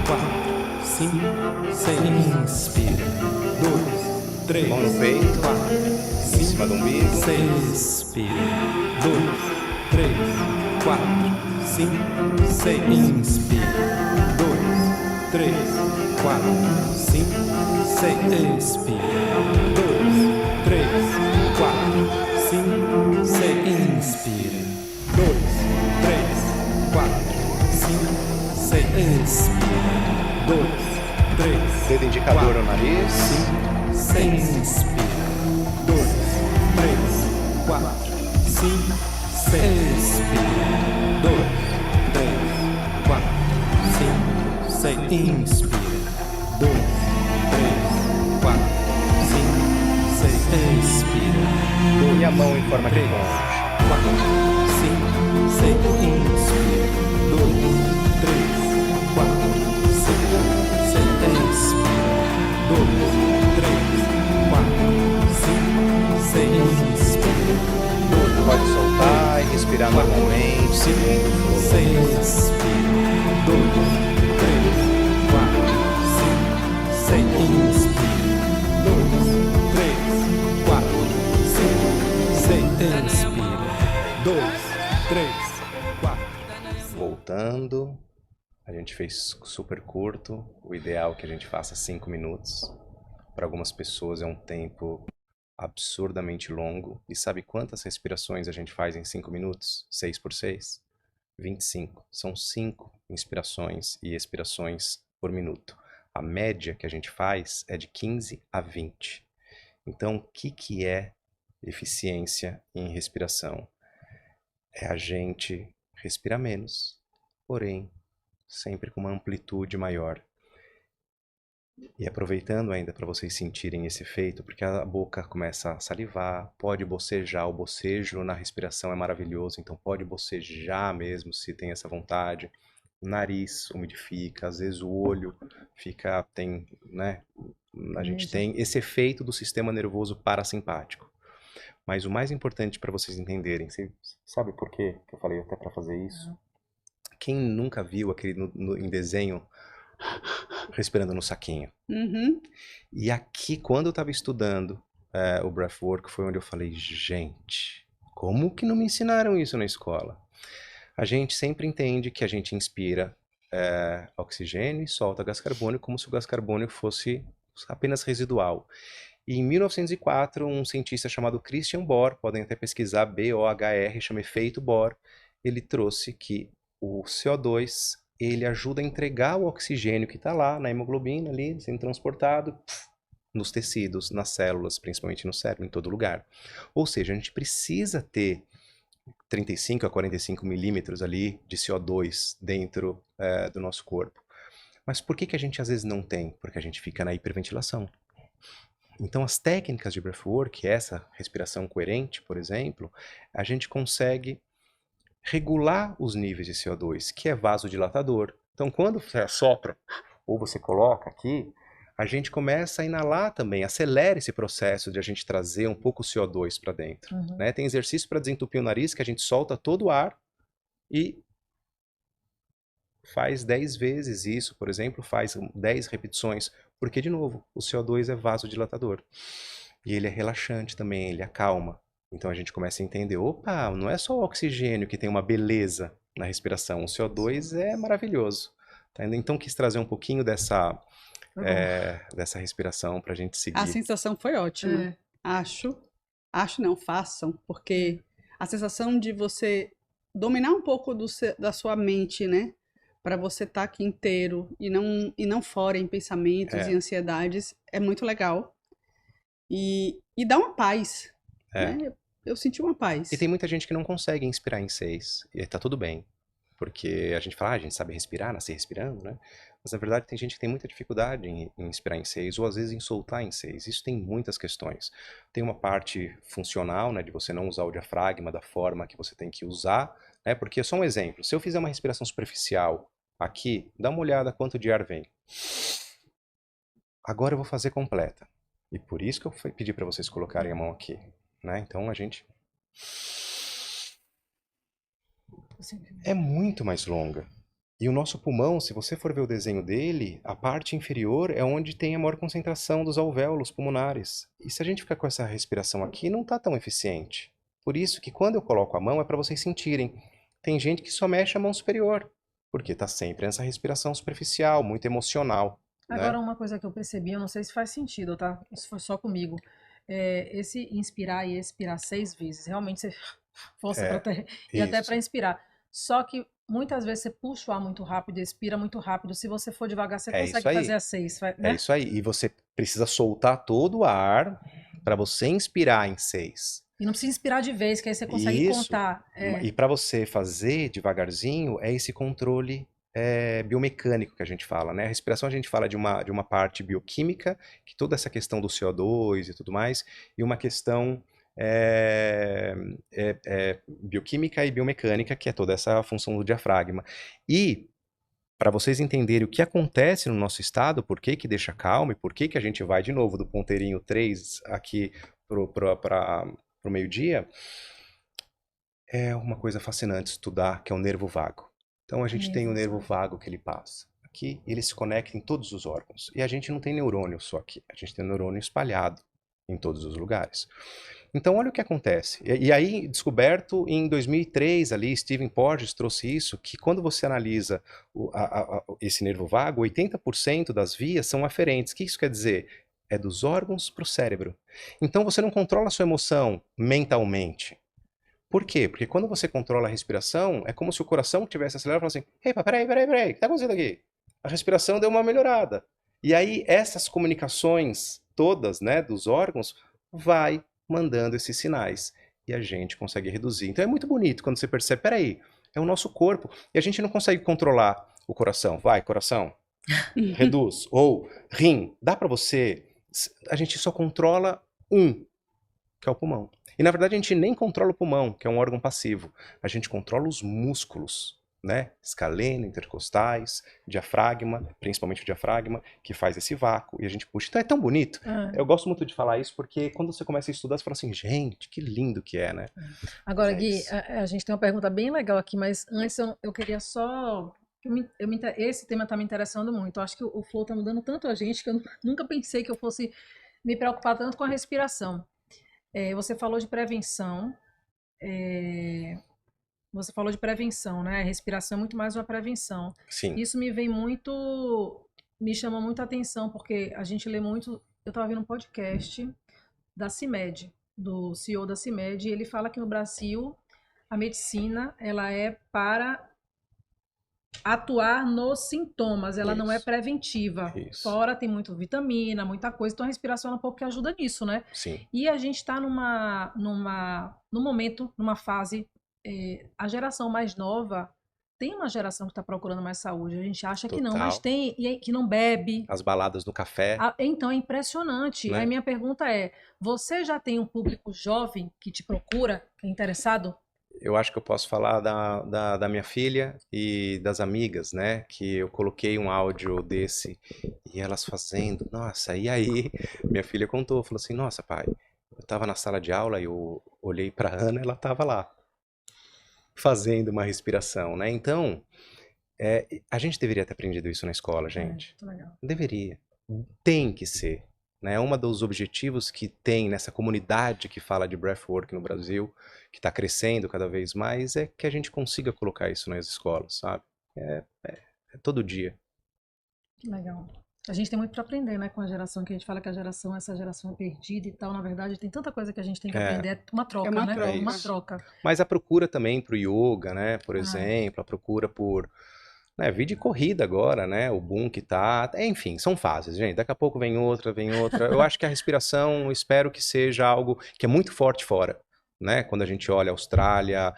4, 5, 6, inspire. 2, 3, mão no peito, 4, em cima do umbigo, 6, expire. 2, 3, 4, 5, 6, inspire. 2, 3, 4, 5, 6, expire. 2, 3, 4, 5, 6, inspire. 2, 3, 4, 5, 6, expire. 2, 3, dedo indicador no nariz, 5, 6, inspire. 2, 3, 4, 5, 6, expire. 2, 3, 4, 5, 6, inspire. 2, 3, 4, 5, 6, expire. E a mão em forma de concha. 4, 5, 6, inspire. 2, 3, 4, 5, 6, expire. 2, 3, 4, 5, 6, inspire. 2, pode soltar e respirar normalmente, seguindo o fluxo. 6, expire. 2, 3, 4, 5, 6, inspire. 2, 3, 4, 5, 6, expire. 2, 3, 4. Voltando. A gente fez super curto. O ideal é que a gente faça 5 minutos. Para algumas pessoas é um tempo absurdamente longo. E sabe quantas respirações a gente faz em 5 minutos? 6 por 6? 25. São 5 inspirações e expirações por minuto. A média que a gente faz é de 15 a 20. Então, o que é eficiência em respiração? É a gente respira menos, porém sempre com uma amplitude maior. E aproveitando ainda para vocês sentirem esse efeito, porque a boca começa a salivar, pode bocejar, o bocejo na respiração é maravilhoso, então pode bocejar mesmo se tem essa vontade. O nariz umidifica, às vezes o olho fica, tem, né? A gente tem esse efeito do sistema nervoso parasimpático. Mas o mais importante para vocês entenderem, você sabe por quê que eu falei até para fazer isso? Quem nunca viu aquele em desenho respirando no saquinho? Uhum. E aqui, quando eu estava estudando o Breathwork, foi onde eu falei, gente, como que não me ensinaram isso na escola? A gente sempre entende que a gente inspira oxigênio e solta gás carbônico como se o gás carbônico fosse apenas residual. E em 1904, um cientista chamado Christian Bohr, podem até pesquisar B-O-H-R, chama efeito Bohr, ele trouxe que o CO2, ele ajuda a entregar o oxigênio que está lá na hemoglobina, ali, sendo transportado nos tecidos, nas células, principalmente no cérebro, em todo lugar. Ou seja, a gente precisa ter 35 a 45 milímetros ali de CO2 dentro do nosso corpo. Mas por que a gente às vezes não tem? Porque a gente fica na hiperventilação. Então as técnicas de breathwork, essa respiração coerente, por exemplo, a gente consegue regular os níveis de CO2, que é vasodilatador. Então quando você assopra ou você coloca aqui, a gente começa a inalar também, acelera esse processo de a gente trazer um pouco o CO2 para dentro. Né? Tem exercício para desentupir o nariz, que a gente solta todo o ar e faz 10 vezes isso, por exemplo, faz 10 repetições, porque, de novo, o CO2 é vasodilatador. E ele é relaxante também, ele acalma. Então a gente começa a entender, opa, não é só o oxigênio que tem uma beleza na respiração, o CO2 é maravilhoso. Tá? Então quis trazer um pouquinho dessa respiração para a gente seguir. A sensação foi ótima. Acho não, façam, porque a sensação de você dominar um pouco da sua mente, né? Para você estar aqui inteiro e não fora em pensamentos e ansiedades, é muito legal. E dá uma paz, né? Eu senti uma paz. E tem muita gente que não consegue inspirar em 6, e tá tudo bem. Porque a gente fala, a gente sabe respirar, nascer respirando, né? Mas na verdade tem gente que tem muita dificuldade em inspirar em 6, ou às vezes em soltar em 6. Isso tem muitas questões. Tem uma parte funcional, né, de você não usar o diafragma da forma que você tem que usar, né? Porque, só um exemplo, se eu fizer uma respiração superficial aqui, dá uma olhada quanto de ar vem. Agora eu vou fazer completa. E por isso que eu pedi para vocês colocarem a mão aqui, né? Então a gente... é muito mais longa. E o nosso pulmão, se você for ver o desenho dele, a parte inferior é onde tem a maior concentração dos alvéolos pulmonares. E se a gente ficar com essa respiração aqui, não está tão eficiente. Por isso que quando eu coloco a mão é para vocês sentirem. Tem gente que só mexe a mão superior, porque está sempre nessa respiração superficial, muito emocional. Agora, né? uma coisa que eu percebi, eu não sei se faz sentido, tá? Isso foi só comigo. Esse inspirar e expirar 6 vezes, realmente você força para ter, e até para inspirar. Só que muitas vezes você puxa o ar muito rápido, expira muito rápido. Se você for devagar, você consegue fazer a 6, né? É isso aí. E você precisa soltar todo o ar para você inspirar em 6. E não precisa inspirar de vez, que aí você consegue contar. E para você fazer devagarzinho, é esse controle biomecânico que a gente fala, né? A respiração a gente fala de uma parte bioquímica, que toda essa questão do CO2 e tudo mais, e uma questão bioquímica e biomecânica, que é toda essa função do diafragma. E para vocês entenderem o que acontece no nosso estado, por que deixa calmo e por que a gente vai de novo do ponteirinho 3 aqui para o meio-dia, é uma coisa fascinante estudar, que é o nervo vago. Então a gente tem o nervo vago que ele passa. Aqui ele se conecta em todos os órgãos. E a gente não tem neurônio só aqui, a gente tem neurônio espalhado em todos os lugares. Então olha o que acontece. E aí, descoberto em 2003, ali, Stephen Porges trouxe isso, que quando você analisa esse nervo vago, 80% das vias são aferentes. O que isso quer dizer? É dos órgãos para o cérebro. Então você não controla a sua emoção mentalmente. Por quê? Porque quando você controla a respiração, é como se o coração tivesse acelerado e falasse assim, ei, peraí, o que está acontecendo aqui? A respiração deu uma melhorada. E aí essas comunicações todas, né, dos órgãos, vai mandando esses sinais. E a gente consegue reduzir. Então é muito bonito quando você percebe, peraí, É o nosso corpo. E a gente não consegue controlar o coração. Vai, coração, reduz. Ou rim, dá para você... A gente só controla que é o pulmão. E na verdade a gente nem controla o pulmão, que é um órgão passivo. A gente controla os músculos, né? Escaleno, intercostais, diafragma, principalmente o diafragma, que faz esse vácuo e a gente puxa. Então é tão bonito. Eu gosto muito de falar isso porque quando você começa a estudar, você fala assim, gente, que lindo que é, né? Agora, Mas é Gui, isso. a gente tem uma pergunta bem legal aqui, mas antes eu queria só. Esse tema está me interessando muito. Eu acho que o Flow está mudando tanto a gente que eu nunca pensei que eu fosse me preocupar tanto com a respiração. Você falou de prevenção. Você falou de prevenção, né? A respiração é muito mais uma prevenção. Sim. Isso me chama muito a atenção, porque a gente lê muito. Eu estava vendo um podcast da CIMED, do CEO da CIMED, e ele fala que no Brasil a medicina ela é para atuar nos sintomas, ela não é Isso. preventiva. Isso. Fora tem muito vitamina, muita coisa, então a respiração é um pouco que ajuda nisso, né? Sim. E a gente está num momento, numa fase, a geração mais nova tem uma geração que está procurando mais saúde. A gente acha que não, Total. mas tem, e que não bebe. As baladas no café. Então é impressionante. Né? Aí minha pergunta é: você já tem um público jovem que te procura, que é interessado? Eu acho que eu posso falar da minha filha e das amigas, né? Que eu coloquei um áudio desse e elas fazendo, nossa, e aí minha filha contou, falou assim, nossa pai, eu tava na sala de aula e eu olhei pra Ana, ela tava lá, fazendo uma respiração, né? Então, a gente deveria ter aprendido isso na escola, gente. Muito legal. Deveria. Tem que ser. Né? Um dos objetivos que tem nessa comunidade que fala de breathwork no Brasil, que está crescendo cada vez mais, é que a gente consiga colocar isso nas escolas, sabe? É todo dia. Legal. A gente tem muito para aprender, né, com a geração que a gente fala que essa geração é perdida e tal. Na verdade, tem tanta coisa que a gente tem que aprender. É uma troca, uma né? troca. Uma troca. Mas a procura também para o yoga, né? Por exemplo, a procura por... Né, vídeo de corrida agora, né? O boom que tá... Enfim, são fases, gente. Daqui a pouco vem outra, vem outra. Eu acho que a respiração, eu espero que seja algo que é muito forte fora. Né? Quando a gente olha Austrália,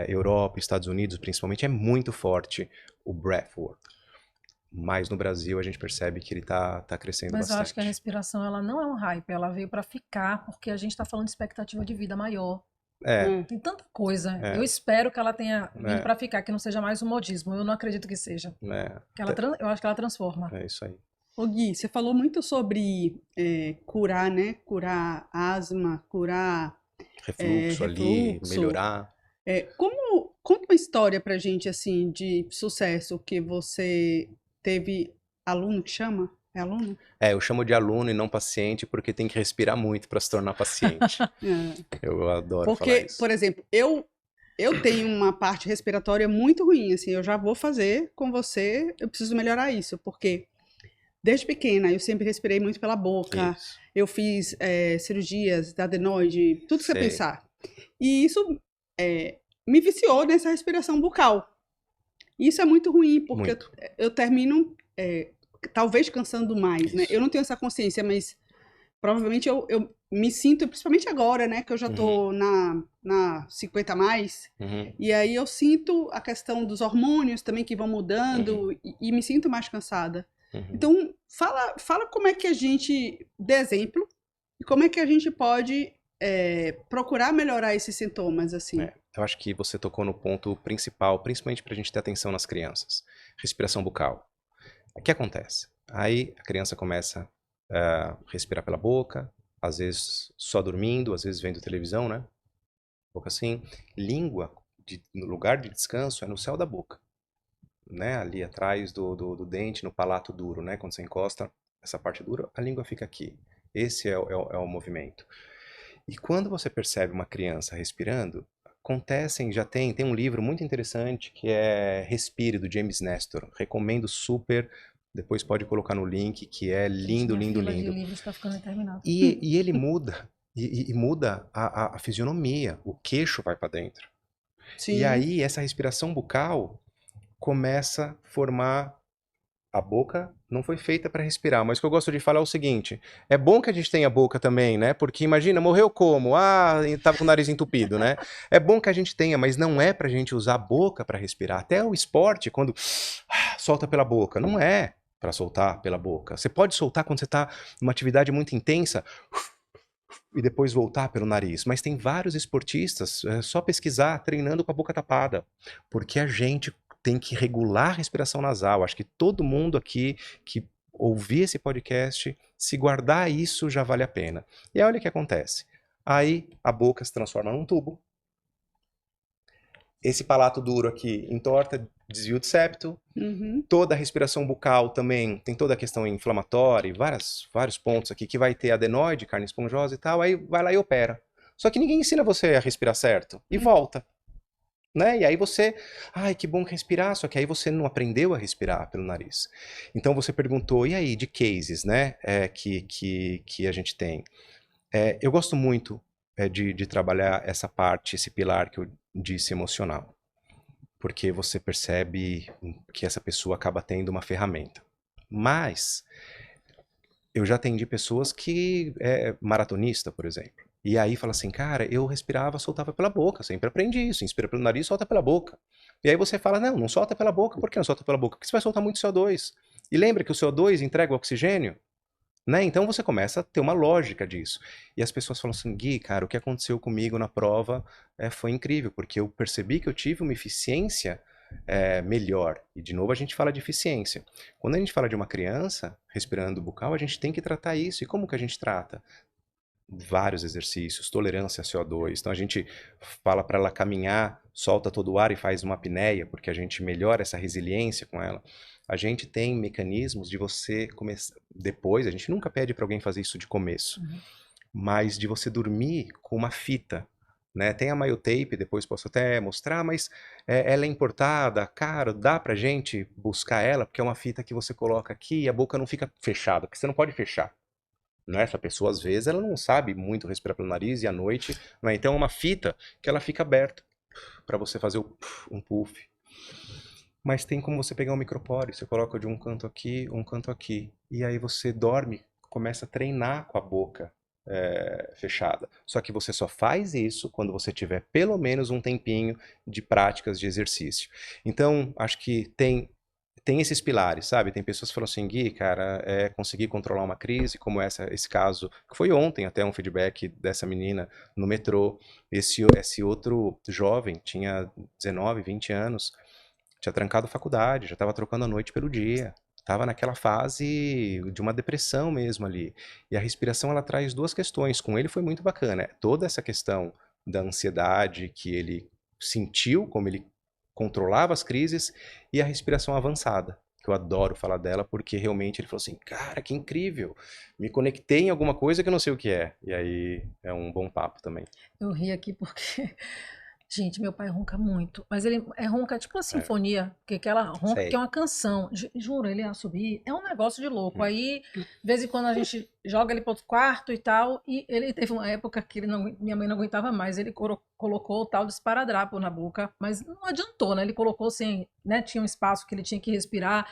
Europa, Estados Unidos, principalmente, é muito forte o breathwork. Mas no Brasil a gente percebe que ele tá crescendo bastante. Mas eu acho que a respiração, ela não é um hype. Ela veio para ficar, porque a gente está falando de expectativa de vida maior. Tem tanta coisa. Eu espero que ela tenha vindo para ficar, que não seja mais um modismo. Eu não acredito que seja. Eu acho que ela transforma. É isso aí. Ô Gui, você falou muito sobre curar, né? Curar asma, curar refluxo ali, melhorar. Conta uma história pra gente, assim, de sucesso que você teve aluno que chama? É aluno? Eu chamo de aluno e não paciente porque tem que respirar muito para se tornar paciente. Eu adoro falar isso. Porque, por exemplo, eu tenho uma parte respiratória muito ruim, assim, eu já vou fazer com você, eu preciso melhorar isso, porque desde pequena eu sempre respirei muito pela boca, eu fiz cirurgias da adenoide, tudo que você pensar. E isso me viciou nessa respiração bucal. Isso é muito ruim, porque eu termino... talvez cansando mais, né? Eu não tenho essa consciência, mas provavelmente eu me sinto, principalmente agora, né? Que eu já tô na 50 a mais, e aí eu sinto a questão dos hormônios também que vão mudando e me sinto mais cansada. Então, fala como é que a gente, de exemplo, e como é que a gente pode procurar melhorar esses sintomas, assim. Eu acho que você tocou no ponto principal, principalmente pra gente ter atenção nas crianças. Respiração bucal. O que acontece? Aí a criança começa a respirar pela boca, às vezes só dormindo, às vezes vendo televisão, né? Boca assim. Língua, no lugar de descanso, é no céu da boca. Né? Ali atrás do dente, no palato duro, né? Quando você encosta essa parte dura, a língua fica aqui. Esse é o movimento. E quando você percebe uma criança respirando, tem um livro muito interessante que é Respire, do James Nestor. Recomendo super, depois pode colocar no link, que é lindo, lindo, lindo. De livros tá ficando interminável. E ele muda, e muda a fisionomia, o queixo vai para dentro. Sim. E aí essa respiração bucal começa a formar a boca não foi feita para respirar. Mas o que eu gosto de falar é o seguinte, é bom que a gente tenha boca também, né? Porque imagina, morreu como? Ah, tava com o nariz entupido, né? É bom que a gente tenha, mas não é pra gente usar a boca para respirar. Até o esporte, quando solta pela boca, não é para soltar pela boca. Você pode soltar quando você tá numa atividade muito intensa, e depois voltar pelo nariz. Mas tem vários esportistas, é só pesquisar, treinando com a boca tapada. Porque a gente tem que regular a respiração nasal. Acho que todo mundo aqui que ouvir esse podcast, se guardar isso, já vale a pena. E aí olha o que acontece. Aí a boca se transforma num tubo. Esse palato duro aqui entorta, desvio de septo. Uhum. Toda a respiração bucal também tem toda a questão inflamatória, e vários pontos aqui que vai ter adenoide, carne esponjosa e tal, aí vai lá e opera. Só que ninguém ensina você a respirar certo e volta, né? E aí você, ai, que bom que respirar, só que aí você não aprendeu a respirar pelo nariz. Então você perguntou, e aí, de cases, né, que a gente tem? Eu gosto muito de trabalhar essa parte, esse pilar que eu disse emocional. Porque você percebe que essa pessoa acaba tendo uma ferramenta. Mas eu já atendi pessoas que maratonista, por exemplo. E aí fala assim, cara, eu respirava, soltava pela boca, sempre aprendi isso, inspira pelo nariz, solta pela boca. E aí você fala, não solta pela boca, por que não solta pela boca? Porque você vai soltar muito CO2. E lembra que o CO2 entrega o oxigênio? Né? Então você começa a ter uma lógica disso. E as pessoas falam assim, Gui, cara, o que aconteceu comigo na prova foi incrível, porque eu percebi que eu tive uma eficiência melhor. E de novo a gente fala de eficiência. Quando a gente fala de uma criança respirando bucal, a gente tem que tratar isso. E como que a gente trata? Vários exercícios, tolerância a CO2. Então a gente fala para ela caminhar, solta todo o ar e faz uma apneia, porque a gente melhora essa resiliência com ela. A gente tem mecanismos de você começar depois, a gente nunca pede para alguém fazer isso de começo, mas de você dormir com uma fita, né? Tem a Myotape, depois posso até mostrar, mas ela é importada, caro, dá pra gente buscar ela, porque é uma fita que você coloca aqui e a boca não fica fechada, porque você não pode fechar. Não é? Essa pessoa, às vezes, ela não sabe muito respirar pelo nariz e à noite, não é? Então é uma fita que ela fica aberta para você fazer um puff. Mas tem como você pegar um micropore, você coloca de um canto aqui, e aí você dorme, começa a treinar com a boca fechada. Só que você só faz isso quando você tiver pelo menos um tempinho de práticas de exercício. Então, acho que tem esses pilares, sabe? Tem pessoas que falam assim, Gui, cara, conseguir controlar uma crise, como esse caso, que foi ontem até um feedback dessa menina no metrô. Esse outro jovem, tinha 19, 20 anos, tinha trancado faculdade, já estava trocando a noite pelo dia. Estava naquela fase de uma depressão mesmo ali. E a respiração, ela traz duas questões. Com ele foi muito bacana. Toda essa questão da ansiedade que ele sentiu, como ele controlava as crises, e a respiração avançada, que eu adoro falar dela, porque realmente ele falou assim, cara, que incrível, me conectei em alguma coisa que eu não sei o que é. E aí é um bom papo também. Eu ri aqui porque, gente, meu pai ronca muito, mas ele ronca tipo uma sinfonia, porque aquela ronca Sei. que é uma canção, juro, ele ia subir, é um negócio de louco. Aí, de vez em quando a gente joga ele para outro quarto e tal, e ele teve uma época que minha mãe não aguentava mais, ele colocou o tal do esparadrapo na boca, mas não adiantou, né? Ele colocou assim, né? Tinha um espaço que ele tinha que respirar,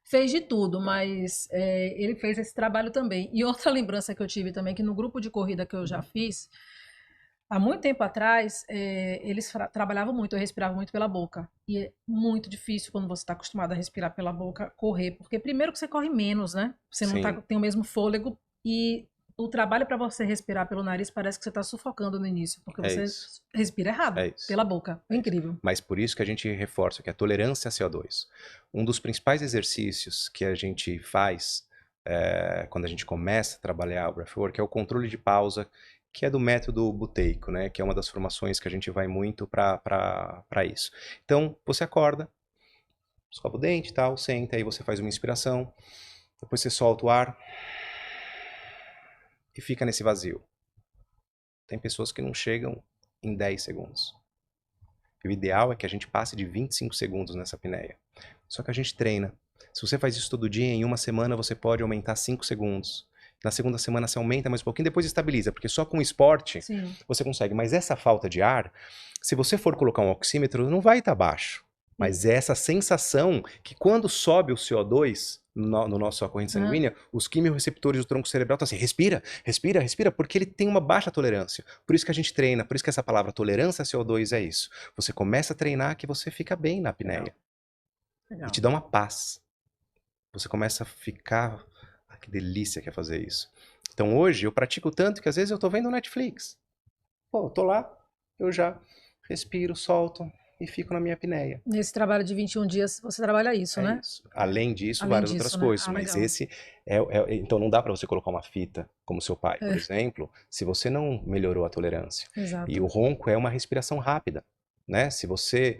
fez de tudo, mas ele fez esse trabalho também. E outra lembrança que eu tive também, que no grupo de corrida que eu já fiz, há muito tempo atrás, eles trabalhavam muito, eu respirava muito pela boca. E é muito difícil quando você está acostumado a respirar pela boca, correr. Porque primeiro que você corre menos, né? Você não tem o mesmo fôlego. E o trabalho para você respirar pelo nariz parece que você está sufocando no início. Porque você respira errado, pela boca. É incrível. Mas por isso que a gente reforça que a tolerância a CO2. Um dos principais exercícios que a gente faz quando a gente começa a trabalhar o breathwork é o controle de pausa, que é do método buteico, né? Que é uma das formações que a gente vai muito para isso. Então, você acorda, escova o dente e tal, senta, aí você faz uma inspiração, depois você solta o ar e fica nesse vazio. Tem pessoas que não chegam em 10 segundos. E o ideal é que a gente passe de 25 segundos nessa apneia. Só que a gente treina. Se você faz isso todo dia, em uma semana você pode aumentar 5 segundos. Na segunda semana você aumenta mais um pouquinho, depois estabiliza, porque só com o esporte você consegue. Mas essa falta de ar, se você for colocar um oxímetro, não vai estar baixo. Mas é essa sensação que quando sobe o CO2, no nossa corrente sanguínea, os quimiorreceptores do tronco cerebral estão assim, respira, respira, respira, porque ele tem uma baixa tolerância. Por isso que a gente treina, por isso que essa palavra tolerância a CO2 é isso. Você começa a treinar que você fica bem na apneia. Legal. E te dá uma paz. Você começa a ficar... Ah, que delícia que é fazer isso. Então hoje eu pratico tanto que às vezes eu tô vendo Netflix. Pô, eu tô lá, eu já respiro, solto e fico na minha apneia. Nesse trabalho de 21 dias, você trabalha isso, É né? isso. Além disso, Além várias disso, outras né? coisas. Ah, Mas legal. esse então não dá para você colocar uma fita como seu pai, por exemplo, se você não melhorou a tolerância. Exato. E o ronco é uma respiração rápida, né? Se você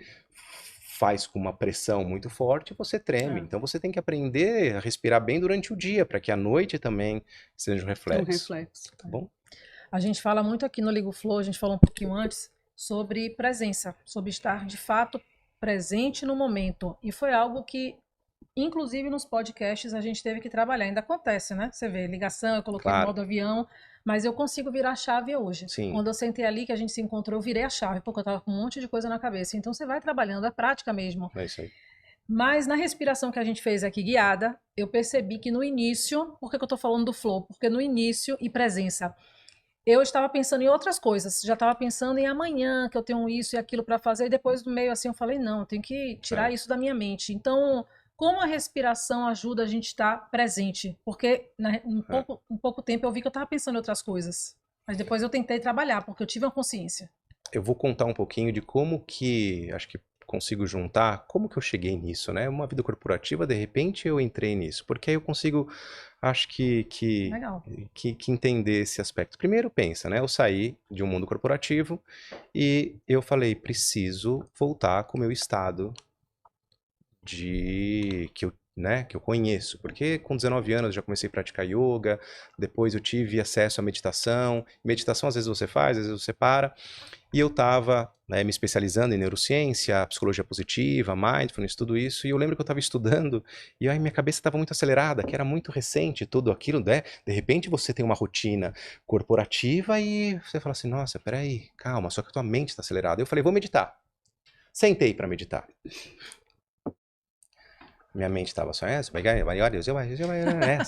faz com uma pressão muito forte, você treme. Então você tem que aprender a respirar bem durante o dia, para que à noite também seja um Um reflexo. reflexo. Tá bom? A gente fala muito aqui no Ligo Flow, a gente falou um pouquinho antes, sobre presença, sobre estar de fato presente no momento. E foi algo que, inclusive nos podcasts, a gente teve que trabalhar. Ainda acontece, né? Você vê, ligação, eu coloquei no Claro. modo avião, mas eu consigo virar a chave hoje. Sim. Quando eu sentei ali, que a gente se encontrou, eu virei a chave, porque eu tava com um monte de coisa na cabeça. Então você vai trabalhando, é prática mesmo. É isso aí. Mas na respiração que a gente fez aqui guiada, eu percebi que no início, por que eu tô falando do flow? Porque no início e presença, eu estava pensando em outras coisas, já estava pensando em amanhã, que eu tenho isso e aquilo para fazer, e depois do meio assim eu falei, não, eu tenho que tirar isso da minha mente. Então, como a respiração ajuda a gente a estar presente? Porque em pouco tempo eu vi que eu estava pensando em outras coisas. Mas depois eu tentei trabalhar, porque eu tive uma consciência. Eu vou contar um pouquinho de como que, acho que consigo juntar, como que eu cheguei nisso, né? Uma vida corporativa, de repente eu entrei nisso, porque aí eu consigo, acho Legal. que entender esse aspecto. Primeiro pensa, né? Eu saí de um mundo corporativo e eu falei, preciso voltar com o meu estado que eu conheço, porque com 19 anos eu já comecei a praticar yoga, depois eu tive acesso à meditação. Meditação às vezes você faz, às vezes você para. E eu estava me especializando em neurociência, psicologia positiva, mindfulness, tudo isso. E eu lembro que eu estava estudando e aí minha cabeça estava muito acelerada, que era muito recente tudo aquilo, né? De repente você tem uma rotina corporativa e você fala assim, nossa, peraí, calma, só que a tua mente está acelerada. Eu falei, vou meditar. Sentei para meditar. Minha mente estava só, sabe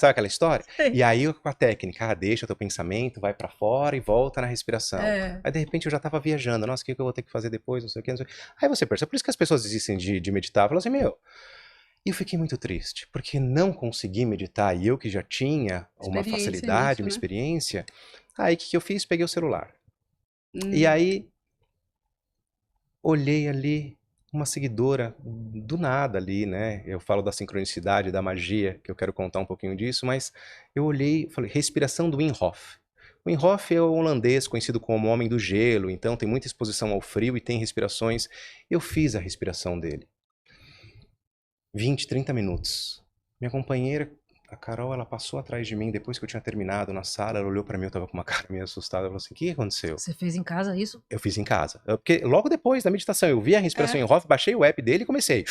aquela história? E aí eu com a técnica, deixa o teu pensamento, vai pra fora e volta na respiração. Aí de repente eu já tava viajando, nossa, o que eu vou ter que fazer depois, não sei o que, não sei o que. Aí você percebe, por isso que as pessoas desistem de meditar, falam assim, meu... E eu fiquei muito triste, porque não consegui meditar, e eu que já tinha uma facilidade, uma experiência, aí o que eu fiz? Peguei o celular. E aí, olhei ali, uma seguidora do nada ali, né? Eu falo da sincronicidade, da magia, que eu quero contar um pouquinho disso, mas eu olhei e falei, respiração do Wim Hof. O Wim Hof é um holandês conhecido como Homem do Gelo, então tem muita exposição ao frio e tem respirações. Eu fiz a respiração dele. 20, 30 minutos. Minha companheira, a Carol, ela passou atrás de mim depois que eu tinha terminado na sala, ela olhou pra mim, eu tava com uma cara meio assustada, ela falou assim, o que aconteceu? Você fez em casa isso? Eu fiz em casa. Porque logo depois da meditação, eu vi a respiração em Hof, baixei o app dele e comecei.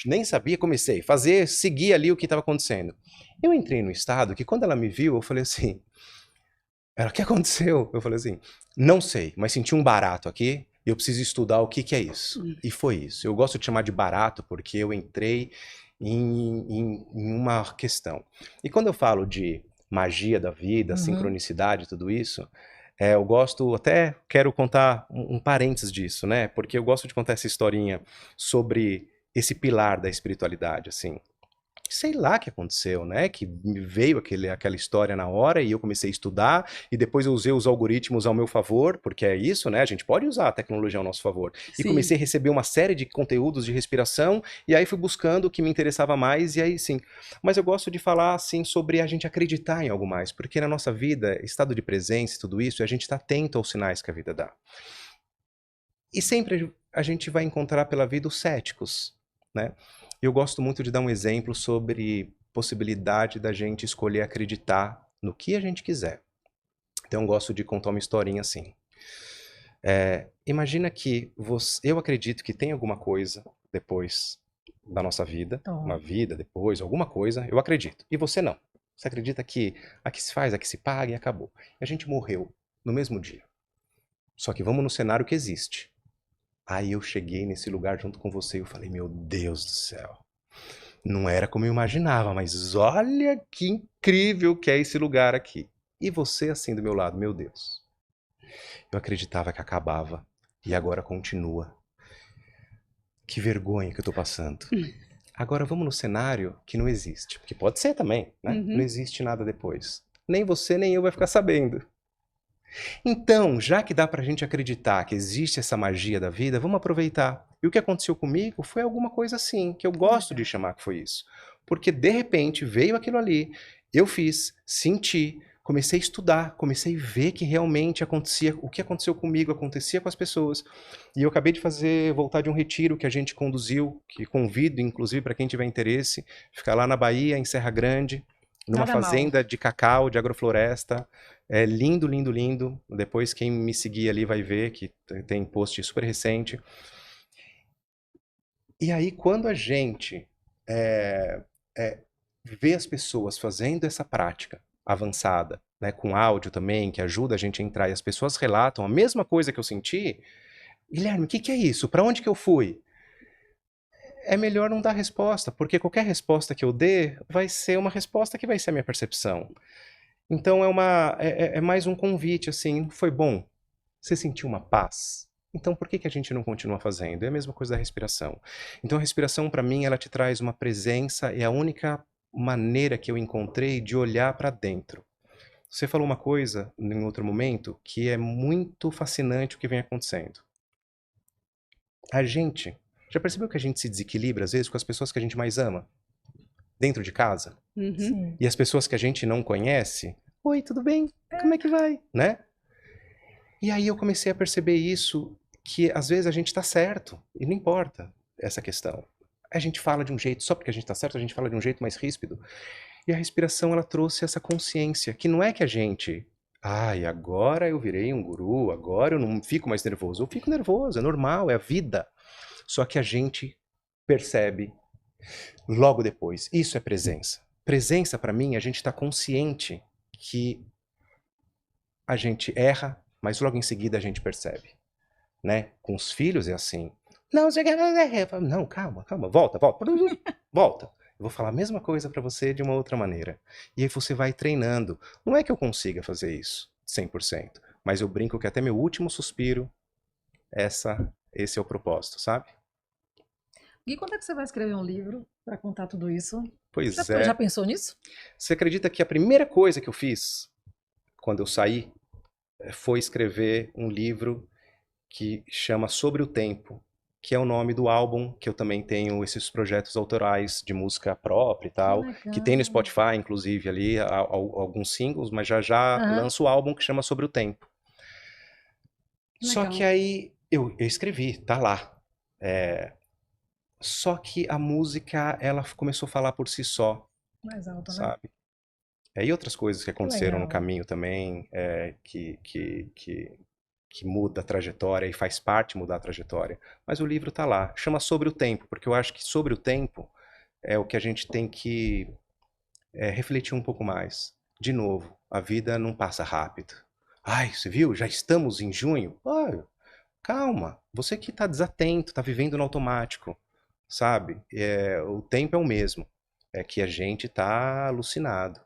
Nem sabia, comecei. Seguir ali o que estava acontecendo. Eu entrei no estado que quando ela me viu, eu falei assim, o que aconteceu? Eu falei assim, não sei, mas senti um barato aqui, eu preciso estudar o que é isso. E foi isso. Eu gosto de chamar de barato porque eu entrei em uma questão. E quando eu falo de magia da vida, sincronicidade, tudo isso, eu gosto, até quero contar um parênteses disso, né? Porque eu gosto de contar essa historinha sobre esse pilar da espiritualidade, assim. Sei lá o que aconteceu, né? Que me veio aquela história na hora e eu comecei a estudar e depois eu usei os algoritmos ao meu favor, porque é isso, né? A gente pode usar a tecnologia ao nosso favor. E comecei a receber uma série de conteúdos de respiração e aí fui buscando o que me interessava mais e aí sim. Mas eu gosto de falar, assim, sobre a gente acreditar em algo mais, porque na nossa vida, estado de presença e tudo isso, a gente está atento aos sinais que a vida dá. E sempre a gente vai encontrar pela vida os céticos, né? Eu gosto muito de dar um exemplo sobre possibilidade da gente escolher acreditar no que a gente quiser. Então eu gosto de contar uma historinha assim. Imagina que eu acredito que tem alguma coisa depois da nossa vida, uma vida depois, alguma coisa, eu acredito. E você não. Você acredita que a que se faz, a que se paga e acabou. E a gente morreu no mesmo dia. Só que vamos no cenário que existe. Aí eu cheguei nesse lugar junto com você e eu falei, meu Deus do céu. Não era como eu imaginava, mas olha que incrível que é esse lugar aqui. E você assim do meu lado, meu Deus. Eu acreditava que acabava e agora continua. Que vergonha que eu tô passando. Agora vamos no cenário que não existe, porque pode ser também, né? Uhum. Não existe nada depois. Nem você nem eu vai ficar sabendo. Então, já que dá pra gente acreditar que existe essa magia da vida, vamos aproveitar. E o que aconteceu comigo foi alguma coisa assim, que eu gosto de chamar que foi isso. Porque de repente veio aquilo ali, eu fiz, senti, comecei a estudar, comecei a ver que realmente acontecia, o que aconteceu comigo acontecia com as pessoas. E eu acabei de voltar de um retiro que a gente conduziu, que convido inclusive para quem tiver interesse, ficar lá na Bahia, em Serra Grande, numa Nada mal. fazenda de cacau, de agrofloresta. É lindo, lindo, lindo. Depois quem me seguir ali vai ver que tem post super recente. E aí quando a gente é, vê as pessoas fazendo essa prática avançada, né, com áudio também, que ajuda a gente a entrar, e as pessoas relatam a mesma coisa que eu senti, Guilherme, o que é isso? Para onde que eu fui? É melhor não dar resposta, porque qualquer resposta que eu dê vai ser uma resposta que vai ser a minha percepção. Então é mais um convite, assim, foi bom? Você sentiu uma paz? Então por que a gente não continua fazendo? É a mesma coisa da respiração. Então a respiração, para mim, ela te traz uma presença, é a única maneira que eu encontrei de olhar para dentro. Você falou uma coisa em outro momento que é muito fascinante o que vem acontecendo. A gente, já percebeu que a gente se desequilibra às vezes com as pessoas que a gente mais ama? Dentro de casa? Uhum. Sim. E as pessoas que a gente não conhece? Oi, tudo bem? Como é que vai? Né? E aí eu comecei a perceber isso, que às vezes a gente tá certo, e não importa essa questão. A gente fala de um jeito, só porque a gente tá certo, a gente fala de um jeito mais ríspido. E a respiração, ela trouxe essa consciência, que não é que a gente, ai, agora eu virei um guru, agora eu não fico mais nervoso. Eu fico nervoso, é normal, é a vida. Só que a gente percebe logo depois. Isso é presença. Presença, para mim, a gente está consciente que a gente erra, mas logo em seguida a gente percebe, né? Com os filhos é assim. Não, você não, calma, volta. Volta. Eu vou falar a mesma coisa para você de uma outra maneira. E aí você vai treinando. Não é que eu consiga fazer isso 100%, mas eu brinco que até meu último suspiro, esse é o propósito, sabe? E quando é que você vai escrever um livro para contar tudo isso? Pois Já é. pensou nisso? Você acredita que a primeira coisa que eu fiz quando eu saí foi escrever um livro que chama Sobre o Tempo, que é o nome do álbum, que eu também tenho esses projetos autorais de música própria e tal, que tem no legal. Spotify, inclusive, ali, alguns singles, mas já Aham. lanço o álbum que chama Sobre o Tempo. Só Legal. que aí eu escrevi, tá lá. Só que a música, ela começou a falar por si só, Mais alto, né? sabe? E outras coisas que Que aconteceram no legal. caminho também, que muda a trajetória e faz parte mudar a trajetória. Mas o livro tá lá. Chama Sobre o Tempo, porque eu acho que sobre o tempo é o que a gente tem que refletir um pouco mais. De novo, a vida não passa rápido. Ai, você viu? Já estamos em junho? Ah, calma, você que está desatento, está vivendo no automático, sabe? O tempo é o mesmo. É que a gente está alucinado.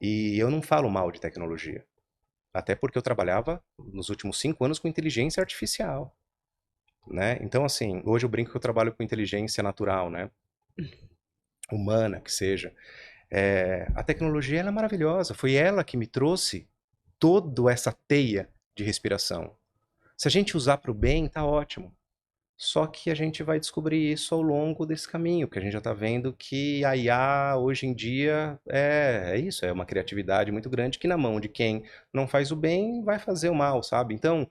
E eu não falo mal de tecnologia. Até porque eu trabalhava nos últimos 5 anos com inteligência artificial, né? Então, assim, hoje eu brinco que eu trabalho com inteligência natural, né? Humana, que seja. A tecnologia, ela é maravilhosa. Foi ela que me trouxe toda essa teia de respiração. Se a gente usar para o bem, tá ótimo. Só que a gente vai descobrir isso ao longo desse caminho, porque a gente já está vendo que a IA hoje em dia é isso, é uma criatividade muito grande que na mão de quem não faz o bem vai fazer o mal, sabe? Então,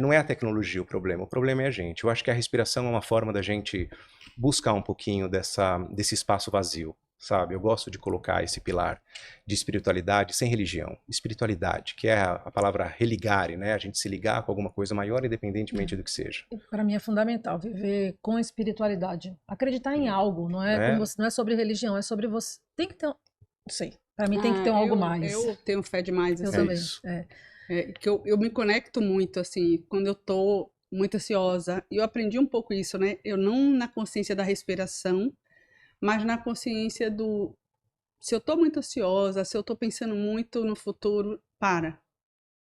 não é a tecnologia o problema é a gente. Eu acho que a respiração é uma forma da gente buscar um pouquinho desse espaço vazio, sabe? Eu gosto de colocar esse pilar de espiritualidade sem religião. Espiritualidade, que é a palavra religare, né? A gente se ligar com alguma coisa maior, independentemente do que seja. Para mim é fundamental viver com espiritualidade. Acreditar em algo, não é como É, você, não é sobre religião, é sobre você. Tem que ter, não sei. Para mim tem que ter um algo mais. Eu tenho fé demais, Eu assim. também. isso. Que eu me conecto muito, assim, quando eu tô muito ansiosa. E eu aprendi um pouco isso, né? Eu não na consciência da respiração, mas na consciência se eu tô muito ansiosa, se eu tô pensando muito no futuro, para.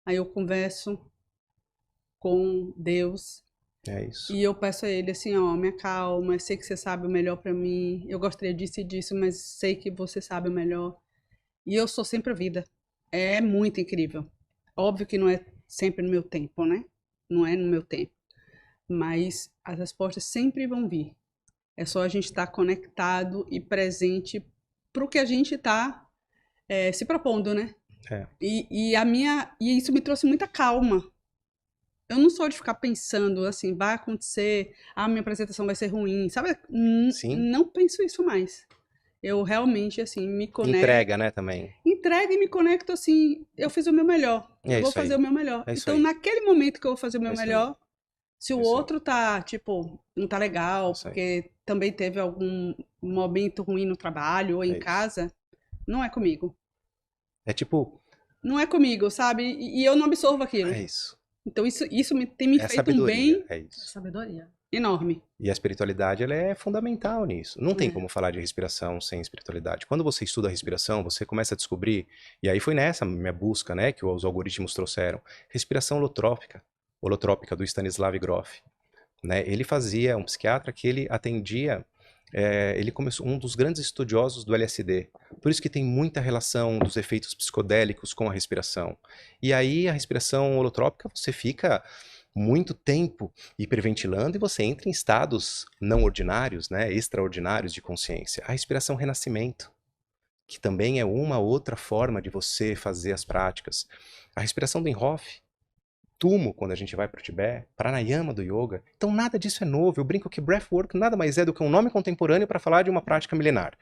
Aí eu converso com Deus É isso. e eu peço a ele assim, ó, me acalma, eu sei que você sabe o melhor pra mim, eu gostaria disso e disso, mas sei que você sabe o melhor. E eu sou sempre a vida. É muito incrível. Óbvio que não é sempre no meu tempo, né? Não é no meu tempo. Mas as respostas sempre vão vir. É só a gente estar conectado e presente pro que a gente está se propondo, né? É. E isso me trouxe muita calma. Eu não sou de ficar pensando assim, vai acontecer, minha apresentação vai ser ruim, sabe? Sim. Não penso isso mais. Eu realmente, assim, me conecto. Entrega, né, também. Entrego e me conecto assim, eu fiz o meu melhor. É Eu vou isso aí. fazer o meu melhor. É isso Então, aí. naquele momento que eu vou fazer o meu É isso aí. melhor, se o É isso aí. outro tá, tipo, não tá legal, Isso aí. porque também teve algum momento ruim no trabalho ou É em isso. casa, não é comigo. É tipo, Não é comigo, sabe? E eu não absorvo aquilo. é isso. Então, isso tem me É feito um sabedoria, bem é isso. Sabedoria. enorme. E a espiritualidade, ela é fundamental nisso. Não tem É. como falar de respiração sem espiritualidade. Quando você estuda a respiração, você começa a descobrir, e aí foi nessa minha busca, né, que os algoritmos trouxeram, respiração holotrópica do Stanislav Grof, né? Ele fazia, um psiquiatra que ele atendia, ele começou um dos grandes estudiosos do LSD. Por isso que tem muita relação dos efeitos psicodélicos com a respiração. E aí a respiração holotrópica, você fica muito tempo hiperventilando e você entra em estados não ordinários, né, extraordinários de consciência. A respiração renascimento, que também é uma outra forma de você fazer as práticas. A respiração do Inhofe, Tumo, quando a gente vai para o Tibete, Pranayama do Yoga. Então nada disso é novo. Eu brinco que Breathwork nada mais é do que um nome contemporâneo para falar de uma prática milenar.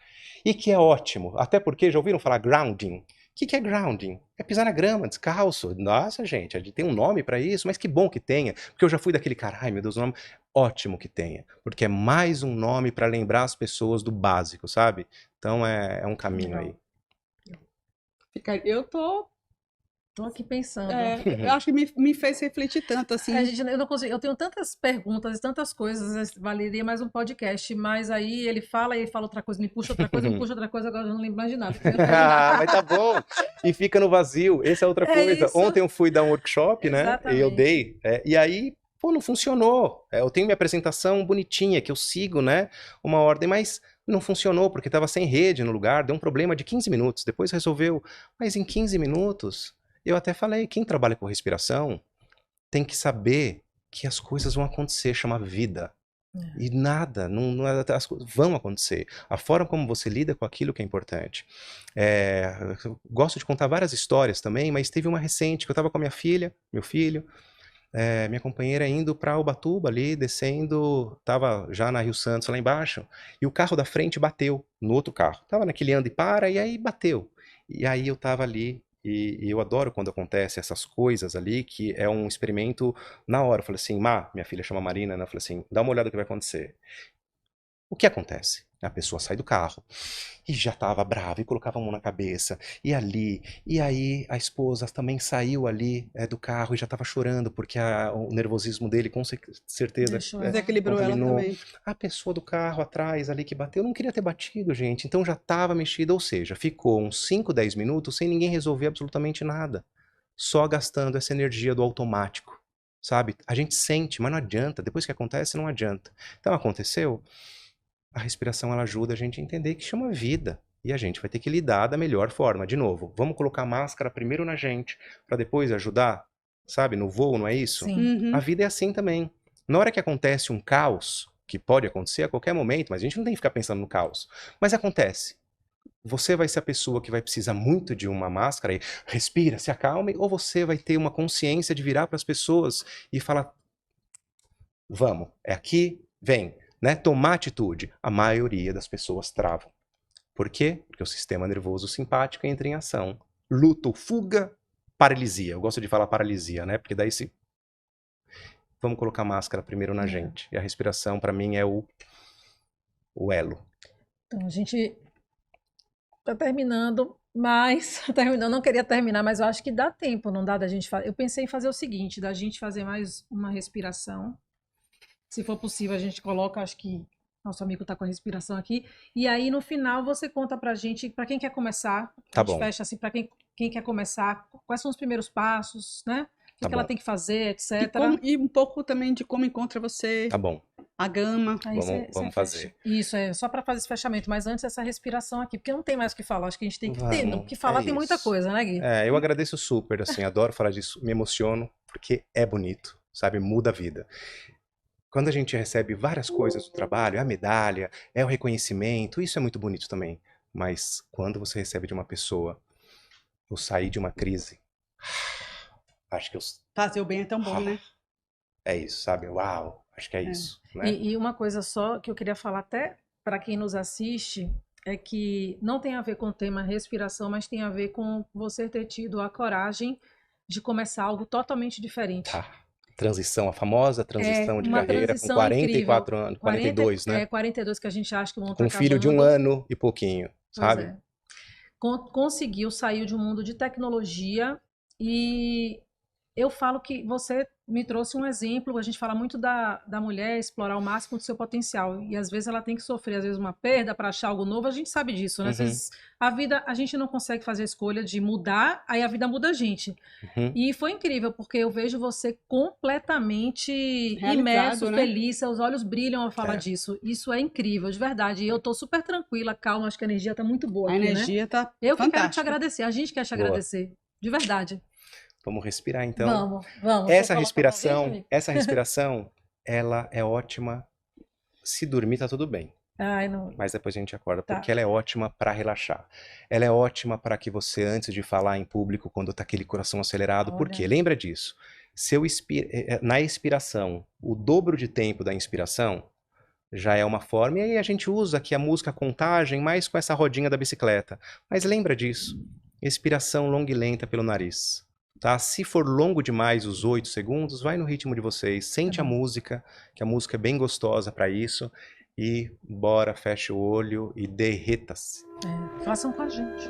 E que é ótimo, até porque já ouviram falar grounding? O que é grounding? É pisar na grama, descalço. Nossa, gente, a gente tem um nome para isso, mas que bom que tenha, porque eu já fui daquele cara, ai meu Deus, o nome ótimo que tenha, porque é mais um nome para lembrar as pessoas do básico, sabe? Então é um caminho aí. Eu tô Tô aqui pensando. eu acho que me fez refletir tanto, assim. Eu não consigo, eu tenho tantas perguntas, tantas coisas, valeria mais um podcast, mas aí ele fala outra coisa, me puxa outra coisa, agora eu não lembro mais de nada. Mas tá bom. E fica no vazio. Essa é outra coisa. Isso. Ontem eu fui dar um workshop, né? Exatamente. E eu dei. E aí, pô, não funcionou. Eu tenho minha apresentação bonitinha, que eu sigo, né? Uma ordem, mas não funcionou, porque estava sem rede no lugar, deu um problema de 15 minutos. Depois resolveu. Mas em 15 minutos, eu até falei, quem trabalha com respiração tem que saber que as coisas vão acontecer, chama vida. E nada, as coisas vão acontecer. A forma como você lida com aquilo que é importante. Eu gosto de contar várias histórias também, mas teve uma recente que eu estava com a minha filha, meu filho, minha companheira indo para Ubatuba ali, descendo, estava já na Rio Santos lá embaixo, e o carro da frente bateu no outro carro. Estava naquele anda e para, e aí bateu. E aí eu estava ali, e eu adoro quando acontece essas coisas ali, que é um experimento na hora. Eu falei assim, minha filha chama Marina, né? Eu falei assim, dá uma olhada no que vai acontecer. O que acontece? A pessoa sai do carro e já estava brava e colocava a mão na cabeça e ali, e aí a esposa também saiu ali do carro e já estava chorando porque o nervosismo dele com certeza Desequilibrou ela também. A pessoa do carro atrás ali que bateu não queria ter batido, gente, então já estava mexida, ou seja, ficou uns 5, 10 minutos sem ninguém resolver absolutamente nada, só gastando essa energia do automático, sabe? A gente sente, mas não adianta, depois que acontece não adianta. Então aconteceu. A respiração ela ajuda a gente a entender que chama vida. E a gente vai ter que lidar da melhor forma. De novo, vamos colocar a máscara primeiro na gente, para depois ajudar, sabe, no voo, não é isso? Sim. A vida é assim também. Na hora que acontece um caos, que pode acontecer a qualquer momento, mas a gente não tem que ficar pensando no caos. Mas acontece. Você vai ser a pessoa que vai precisar muito de uma máscara e respira, se acalme, ou você vai ter uma consciência de virar para as pessoas e falar: vamos, é aqui, vem. Né? Tomar atitude. A maioria das pessoas travam. Por quê? Porque o sistema nervoso simpático entra em ação. Luto, fuga, paralisia. Eu gosto de falar paralisia, né? Porque daí se... Vamos colocar a máscara primeiro na gente. E a respiração, para mim, é o elo. Então, a gente tá terminando, mas... Eu não queria terminar, mas eu acho que dá tempo, não dá da gente fazer. Eu pensei em fazer o seguinte, da gente fazer mais uma respiração. Se for possível, a gente coloca, acho que Nosso amigo está com a respiração aqui. E aí, no final, você conta pra gente, para quem quer começar, Tá a gente bom. fecha assim, para quem quer começar, quais são os primeiros passos, né? O Tá que ela bom. tem que fazer, etc. E um pouco também de como encontra você, Tá bom. a gama. Aí Vamos fecha. fazer. Isso, só para fazer esse fechamento, mas antes essa respiração aqui, porque não tem mais o que falar, acho que a gente tem que ter, Vamos, o que falar é tem muita isso. coisa, né, Gui? Eu agradeço super, assim, adoro falar disso, me emociono, porque é bonito, sabe? Muda a vida. Quando a gente recebe várias coisas do trabalho, é a medalha, é o reconhecimento, isso é muito bonito também. Mas quando você recebe de uma pessoa, eu saí de uma crise, acho que Fazer o bem é tão bom, né? é isso, sabe? Uau, acho que é isso, né? E uma coisa só que eu queria falar até para quem nos assiste é que não tem a ver com o tema respiração, mas tem a ver com você ter tido a coragem de começar algo totalmente diferente. Tá. Transição, a famosa transição de uma carreira com transição 44 anos, 42, né? 42 que a gente acha que vão Com um estar filho de um casando. ano e pouquinho, Pois sabe? é. Conseguiu sair de um mundo de tecnologia e eu falo que você me trouxe um exemplo. A gente fala muito da mulher explorar o máximo do seu potencial e às vezes ela tem que sofrer, às vezes, uma perda para achar algo novo. A gente sabe disso, né? Às vezes a vida, a gente não consegue fazer a escolha de mudar, aí a vida muda a gente. E foi incrível, porque eu vejo você completamente imerso, né? feliz, seus olhos brilham ao falar disso. Isso é incrível, de verdade. E eu tô super tranquila, calma, acho que a energia tá muito boa A aqui, energia tá eu que quero te fantástica. agradecer, a gente quer te Boa. agradecer, de verdade. Vamos respirar então. Vamos. Essa Você coloca pra gente, respiração, ela é ótima. Se dormir, tá tudo bem. Ai, não. Mas depois a gente acorda, Tá. porque ela é ótima para relaxar. Ela é ótima para que você, antes de falar em público, quando tá aquele coração acelerado, Olha. por quê? Lembra disso. Se eu na expiração, o dobro de tempo da inspiração já é uma forma, e aí a gente usa aqui a música contagem, mais com essa rodinha da bicicleta. Mas lembra disso. Expiração longa e lenta pelo nariz. Tá? Se for longo demais os 8 segundos, vai no ritmo de vocês, sente a música, que a música é bem gostosa para isso, e bora, fecha o olho e derreta-se. Façam com a gente.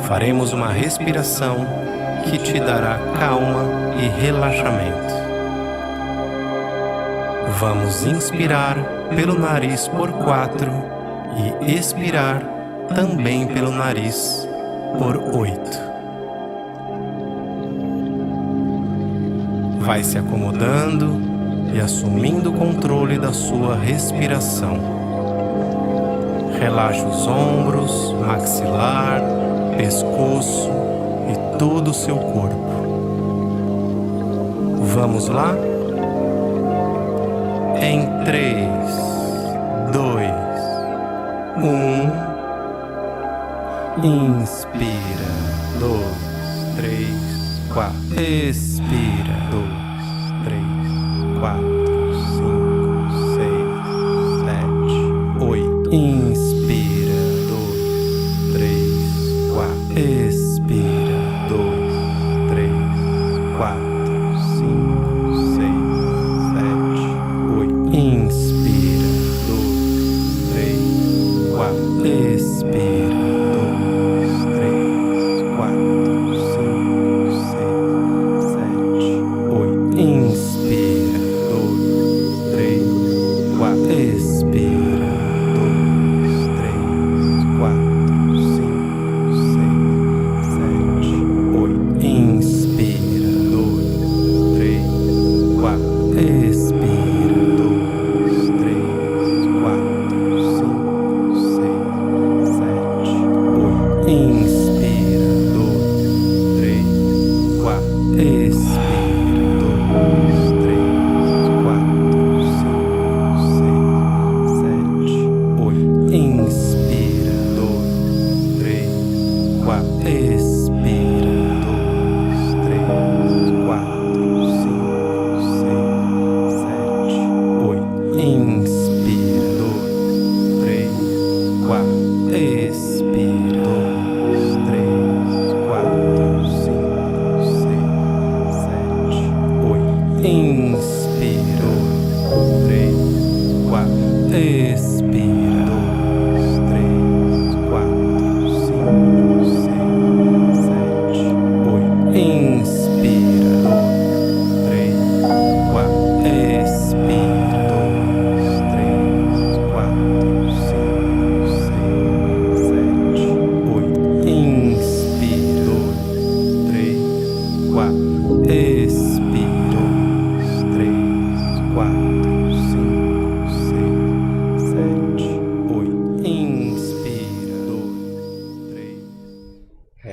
Faremos uma respiração que te dará calma e relaxamento. Vamos inspirar pelo nariz por 4 e expirar também pelo nariz por 8. Vai se acomodando e assumindo o controle da sua respiração. Relaxa os ombros, maxilar, pescoço e todo o seu corpo. Vamos lá? Em 3, 2, 1. Inspira. 2, 3, 4. Expira. 2, 3, 4, 5, 6, 7, 8. Inspira. 2, 3, 4. Expira. 2, 3, 4, 5, 6, 7, 8. Inspira. 2, 3, 4. Expira. 2, 3, 4, 5, 6, 7, 8. Inspira. 2, 3, 4. Expira. 2,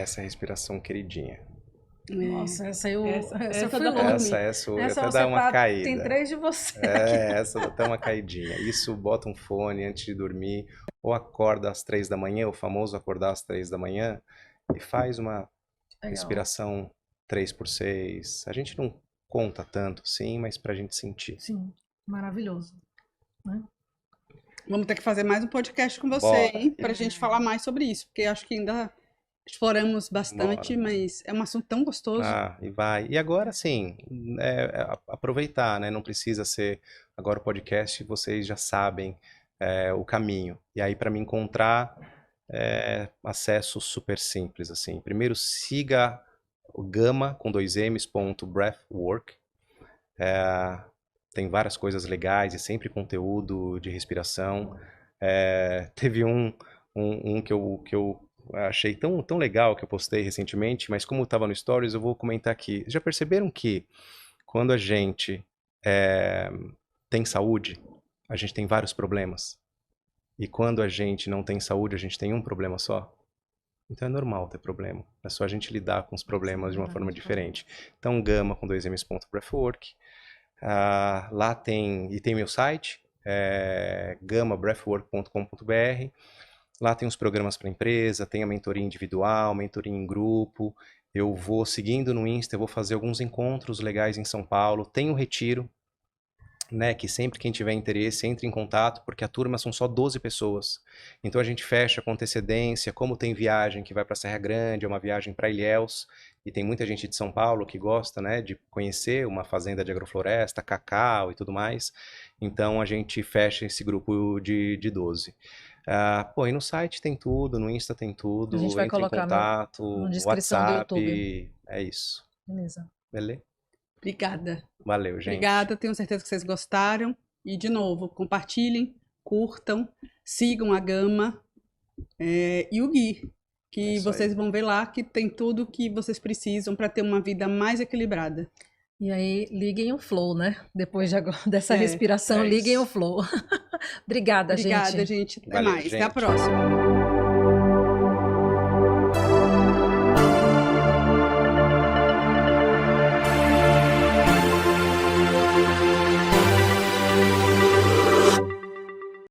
Essa é a respiração queridinha. Nossa, essa eu essa fui dá pra longe. dormir. Essa Essa até você dá uma tem caída. 3 de você. Essa dá até uma caidinha. Isso, bota um fone antes de dormir, ou acorda às 3 da manhã, o famoso acordar às 3 da manhã, e faz uma Legal. respiração 3x6. A gente não conta tanto, sim, mas pra gente sentir. Sim, maravilhoso. Né? Vamos ter que fazer mais um podcast com você, Bora. hein? Pra gente falar mais sobre isso, porque acho que ainda exploramos bastante, mas é um assunto tão gostoso. Ah, e vai. E agora, sim, aproveitar, né? Não precisa ser agora o podcast, vocês já sabem o caminho. E aí, para me encontrar, acesso super simples, assim. Primeiro, siga o Gama, com 2Ms, .breathwork. Tem várias coisas legais e sempre conteúdo de respiração. Teve um que eu achei tão legal que eu postei recentemente, mas como estava no Stories, eu vou comentar aqui. Já perceberam que quando a gente tem saúde, a gente tem vários problemas? E quando a gente não tem saúde, a gente tem um problema só? Então é normal ter problema. É só a gente lidar com os problemas de uma forma diferente. Então, Gama com 2Ms.breathwork. Lá tem meu site, gamabreathwork.com.br. Lá tem os programas para empresa, tem a mentoria individual, mentoria em grupo. Eu vou seguindo no Insta, eu vou fazer alguns encontros legais em São Paulo. Tem o retiro, né, que sempre quem tiver interesse entre em contato, porque a turma são só 12 pessoas. Então a gente fecha com antecedência, como tem viagem que vai para Serra Grande, é uma viagem para Ilhéus, e tem muita gente de São Paulo que gosta, né, de conhecer uma fazenda de agrofloresta, cacau e tudo mais. Então a gente fecha esse grupo de 12. E no site tem tudo, no Insta tem tudo, A gente vai entre em colocar contato, na descrição do WhatsApp, YouTube. é isso. Beleza. Beleza? Obrigada. Valeu, gente. Obrigada, tenho certeza que vocês gostaram. E, de novo, compartilhem, curtam, sigam a Gama e o Gui, que vocês vão ver lá que tem tudo que vocês precisam para ter uma vida mais equilibrada. E aí, liguem o flow, né? Depois dessa respiração, liguem o flow. Obrigada, gente. Obrigada, gente. Até Valeu, mais. gente. Até a próxima.